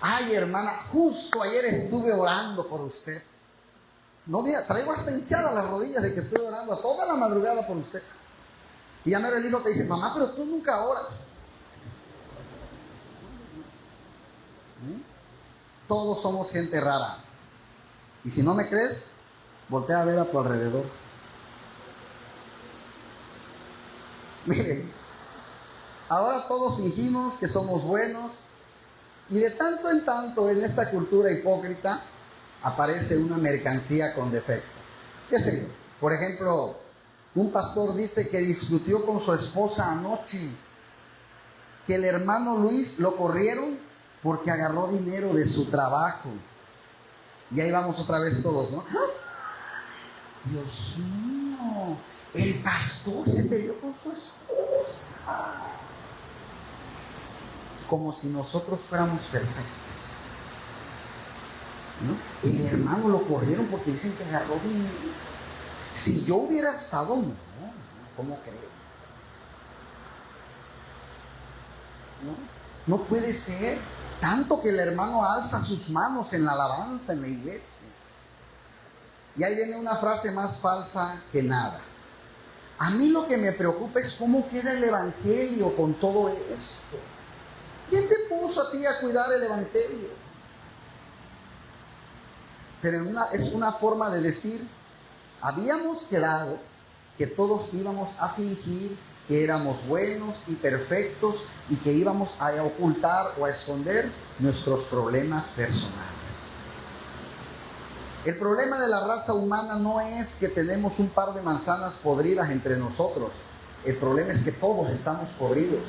Ay, hermana, justo ayer estuve orando por usted. No, mira, traigo hasta hinchadas las rodillas de que estoy orando a toda la madrugada por usted. Y ya mero el hijo te dice: mamá, pero tú nunca oras. Todos somos gente rara. Y si no me crees, voltea a ver a tu alrededor. Miren, ahora todos fingimos que somos buenos, y de tanto en tanto en esta cultura hipócrita aparece una mercancía con defecto. ¿Qué sé yo? Por ejemplo, un pastor dice que discutió con su esposa anoche, que el hermano Luis lo corrieron porque agarró dinero de su trabajo. Y ahí vamos otra vez todos, ¿no? Dios mío, el pastor se peleó con su esposa. Como si nosotros fuéramos perfectos, ¿no? El hermano lo corrieron porque dicen que agarró dinero. Si yo hubiera estado, no, ¿cómo crees? No puede ser. Tanto que el hermano alza sus manos en la alabanza en la iglesia. Y ahí viene una frase más falsa que nada. A mí lo que me preocupa es cómo queda el evangelio con todo esto. ¿Quién te puso a ti a cuidar el evangelio? Pero es una forma de decir: habíamos quedado que todos íbamos a fingir que éramos buenos y perfectos y que íbamos a ocultar o a esconder nuestros problemas personales. El problema de la raza humana no es que tenemos un par de manzanas podridas entre nosotros. El problema es que todos estamos podridos.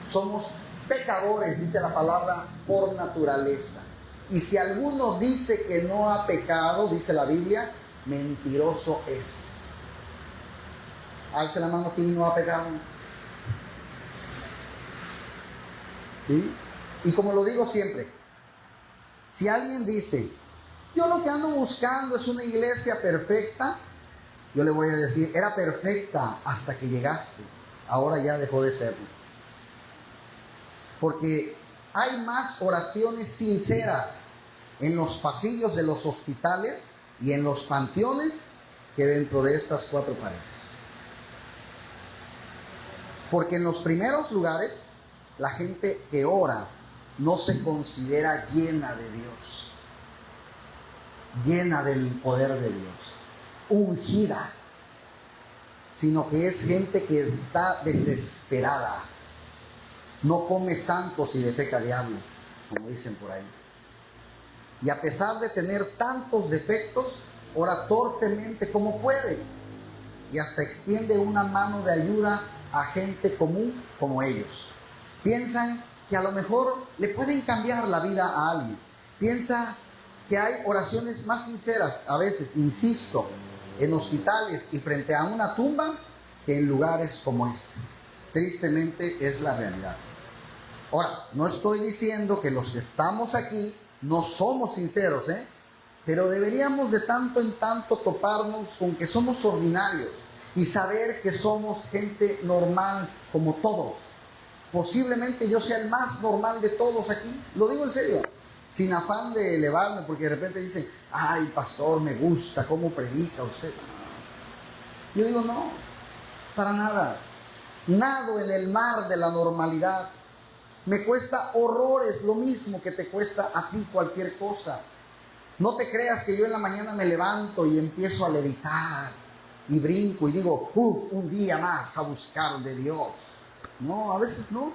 Somos pecadores, dice la palabra, por naturaleza. Y si alguno dice que no ha pecado, dice la Biblia, mentiroso es. Alce la mano quien no ha pecado. ¿Sí? Y como lo digo siempre, si alguien dice: yo lo que ando buscando es una iglesia perfecta, yo le voy a decir: era perfecta hasta que llegaste, ahora ya dejó de serlo. Porque hay más oraciones sinceras en los pasillos de los hospitales y en los panteones que dentro de estas cuatro paredes. Porque en los primeros lugares, la gente que ora no se considera llena de Dios, llena del poder de Dios, ungida, sino que es gente que está desesperada. No come santos y defeca diablos, como dicen por ahí. Y a pesar de tener tantos defectos, ora torpemente como puede. Y hasta extiende una mano de ayuda a gente común como ellos. Piensan que a lo mejor le pueden cambiar la vida a alguien. Piensa que hay oraciones más sinceras, a veces, insisto, en hospitales y frente a una tumba, que en lugares como este. Tristemente es la realidad. Ahora, no estoy diciendo que los que estamos aquí no somos sinceros, pero deberíamos de tanto en tanto toparnos con que somos ordinarios y saber que somos gente normal como todos. Posiblemente yo sea el más normal de todos aquí, lo digo en serio, sin afán de elevarme, porque de repente dicen: ay, pastor, me gusta cómo predica usted. Yo digo: no, para nada. nado en el mar de la normalidad. Me cuesta horrores lo mismo que te cuesta a ti cualquier cosa. No te creas que yo en la mañana me levanto y empiezo a levitar y brinco y digo, un día más a buscar de Dios. No, a veces no.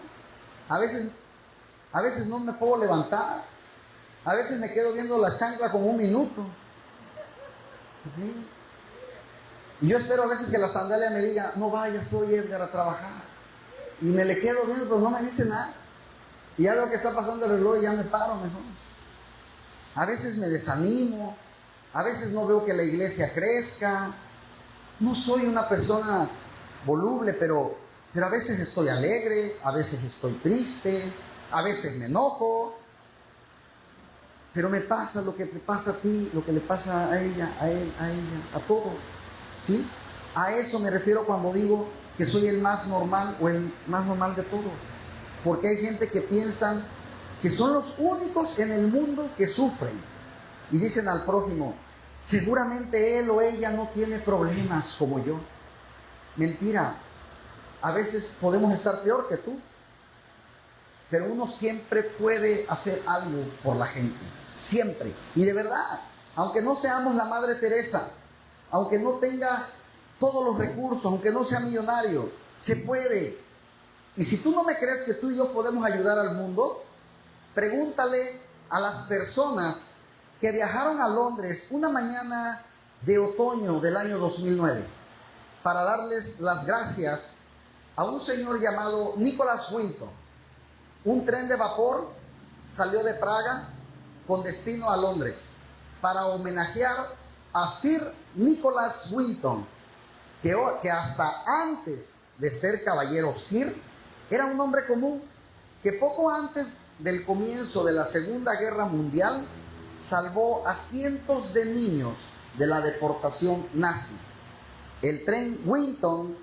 A veces no me puedo levantar. A veces me quedo viendo la chancla como un minuto. ¿Sí? Y yo espero a veces que la sandalia me diga, no vayas hoy, Edgar, a trabajar. Y me le quedo viendo, pero no me dice nada. Y ya veo que está pasando el reloj y ya me paro mejor. A veces me desanimo. A veces no veo que la iglesia crezca. No soy una persona voluble, pero a veces estoy alegre, a veces estoy triste, a veces me enojo. Pero me pasa lo que te pasa a ti, lo que le pasa a ella, a él, a ella, a todos. ¿Sí? A eso me refiero cuando digo que soy el más normal o el más normal de todos. Porque hay gente que piensan que son los únicos en el mundo que sufren. Y dicen al prójimo, seguramente él o ella no tiene problemas como yo. Mentira. A veces podemos estar peor que tú. Pero uno siempre puede hacer algo por la gente. Siempre. Y de verdad, aunque no seamos la Madre Teresa, aunque no tenga todos los recursos, aunque no sea millonario, se puede. Y si tú no me crees que tú y yo podemos ayudar al mundo, pregúntale a las personas que viajaron a Londres una mañana de otoño del año 2009 para darles las gracias a un señor llamado Nicholas Winton. Un tren de vapor salió de Praga con destino a Londres para homenajear a Sir Nicholas Winton, que hasta antes de ser caballero Sir, era un hombre común, que poco antes del comienzo de la Segunda Guerra Mundial salvó a cientos de niños de la deportación nazi. El tren Winton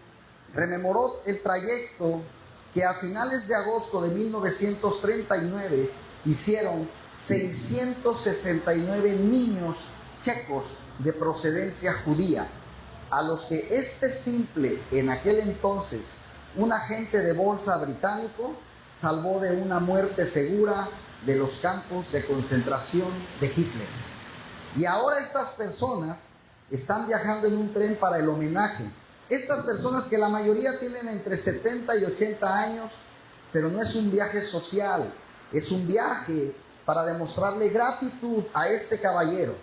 rememoró el trayecto que a finales de agosto de 1939 hicieron 669 niños checos de procedencia judía, a los que este simple, en aquel entonces, un agente de bolsa británico salvó de una muerte segura de los campos de concentración de Hitler. Y ahora estas personas están viajando en un tren para el homenaje. Estas personas que la mayoría tienen entre 70 y 80 años, pero no es un viaje social, es un viaje para demostrarle gratitud a este caballero.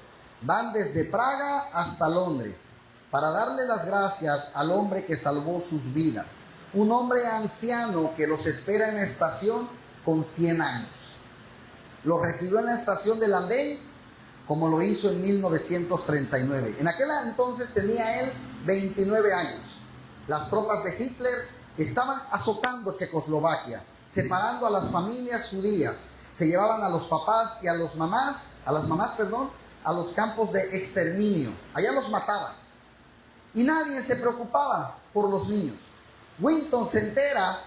Van desde Praga hasta Londres para darle las gracias al hombre que salvó sus vidas. Un hombre anciano que los espera en la estación con 100 años. Los recibió en la estación de Landén, como lo hizo en 1939. En aquel entonces tenía él 29 años. Las tropas de Hitler estaban azotando Checoslovaquia, separando a las familias judías. Se llevaban a los papás y a las mamás, a los campos de exterminio. Allá los mataban. Y nadie se preocupaba por los niños. Winton se entera,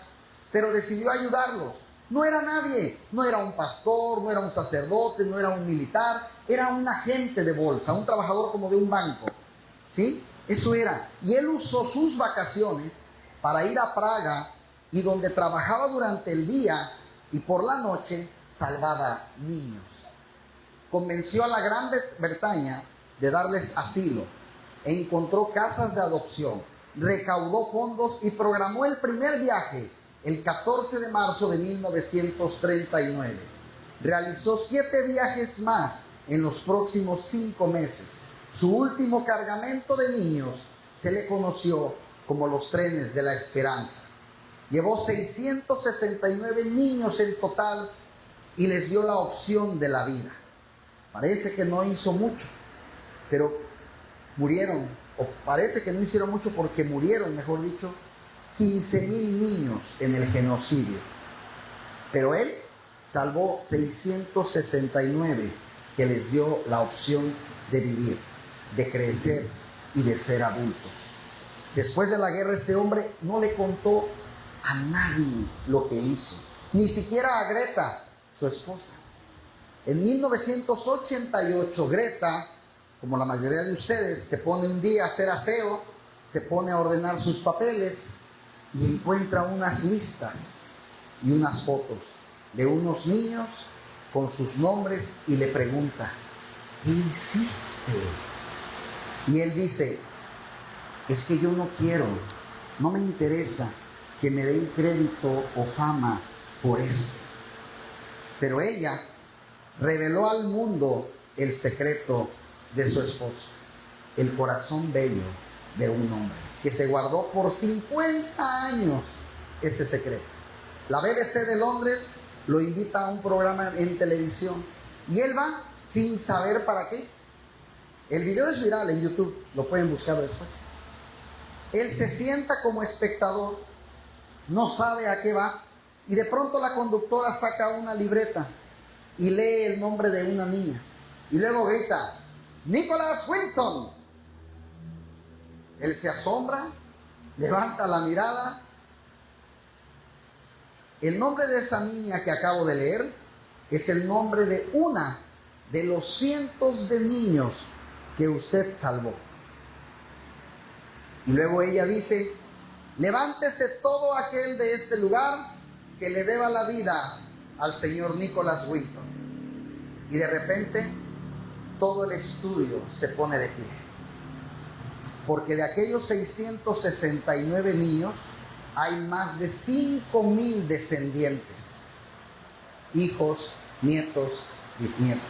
pero decidió ayudarlos. No era nadie, no era un pastor, no era un sacerdote, no era un militar, era un agente de bolsa, un trabajador como de un banco. ¿Sí? Eso era. Y él usó sus vacaciones para ir a Praga, y donde trabajaba durante el día y por la noche salvaba niños. Convenció a la Gran Bretaña de darles asilo, encontró casas de adopción, recaudó fondos y programó el primer viaje el 14 de marzo de 1939. Realizó 7 viajes más en los próximos 5 meses. Su último cargamento de niños se le conoció como los trenes de la esperanza. Llevó 669 niños en total y les dio la opción de la vida. Parece que no hizo mucho, pero murieron, o parece que no hicieron mucho porque murieron, mejor dicho, 15,000 niños en el genocidio. Pero él salvó 669 que les dio la opción de vivir, de crecer y de ser adultos. Después de la guerra, este hombre no le contó a nadie lo que hizo, ni siquiera a Greta, su esposa. En 1988, Greta, como la mayoría de ustedes, se pone un día a hacer aseo, se pone a ordenar sus papeles, y encuentra unas listas y unas fotos de unos niños con sus nombres y le pregunta, ¿qué hiciste? Y él dice, es que yo no quiero, no me interesa que me den crédito o fama por eso. Pero ella reveló al mundo el secreto de su esposo, el corazón bello de un hombre, que se guardó por 50 años ese secreto. La BBC de Londres lo invita a un programa en televisión y él va sin saber para qué. El video es viral en YouTube, lo pueden buscar después. Él se sienta como espectador, no sabe a qué va, y de pronto la conductora saca una libreta y lee el nombre de una niña y luego grita, Nicholas Winton. Él se asombra, levanta la mirada. El nombre de esa niña que acabo de leer es el nombre de una de los cientos de niños que usted salvó. Y luego ella dice, levántese todo aquel de este lugar que le deba la vida al señor Nicholas Winton. Y de repente todo el estudio se pone de pie. Porque de aquellos 669 niños hay más de 5,000 descendientes, hijos, nietos, bisnietos.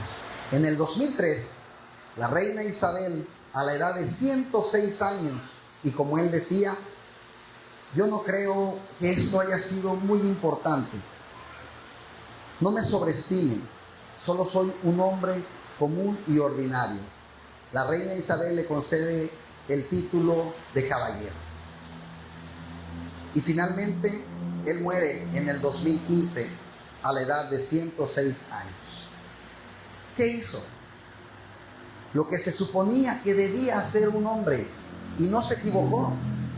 En el 2003, la reina Isabel, a la edad de 106 años, y como él decía, yo no creo que esto haya sido muy importante. No me sobreestimen, solo soy un hombre común y ordinario. La reina Isabel le concede el título de caballero. Y finalmente, él muere en el 2015 a la edad de 106 años. ¿Qué hizo? Lo que se suponía que debía hacer un hombre, y no se equivocó.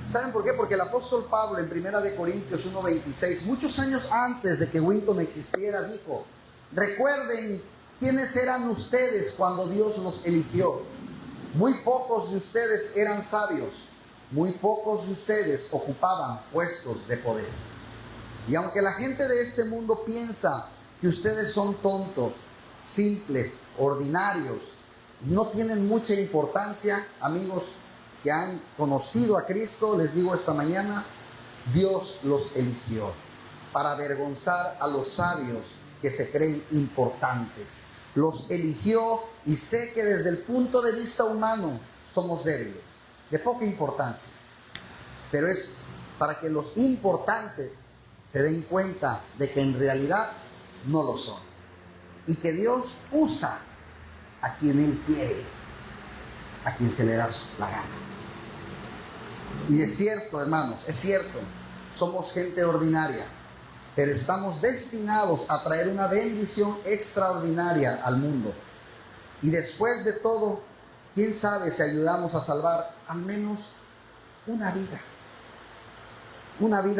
¿Saben por qué? Porque el apóstol Pablo en 1 Corintios 1:26, muchos años antes de que Winton existiera, dijo, recuerden quiénes eran ustedes cuando Dios los eligió. Muy pocos de ustedes eran sabios, muy pocos de ustedes ocupaban puestos de poder. Y aunque la gente de este mundo piensa que ustedes son tontos, simples, ordinarios, y no tienen mucha importancia, amigos que han conocido a Cristo, les digo esta mañana, Dios los eligió para avergonzar a los sabios que se creen importantes. Los eligió, y sé que desde el punto de vista humano somos débiles, de poca importancia, pero es para que los importantes se den cuenta de que en realidad no lo son, y que Dios usa a quien Él quiere, a quien se le da la gana. Y es cierto, hermanos, es cierto, somos gente ordinaria, pero estamos destinados a traer una bendición extraordinaria al mundo. Y después de todo, quién sabe si ayudamos a salvar al menos una vida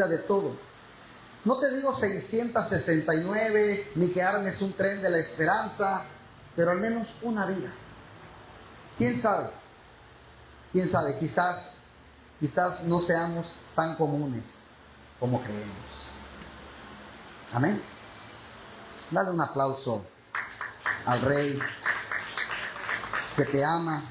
de todo. No te digo 669, ni que armes un tren de la esperanza, pero al menos una vida. ¿Quién sabe? ¿Quién sabe? Quizás no seamos tan comunes como creemos. Amén. Dale un aplauso al Rey que te ama,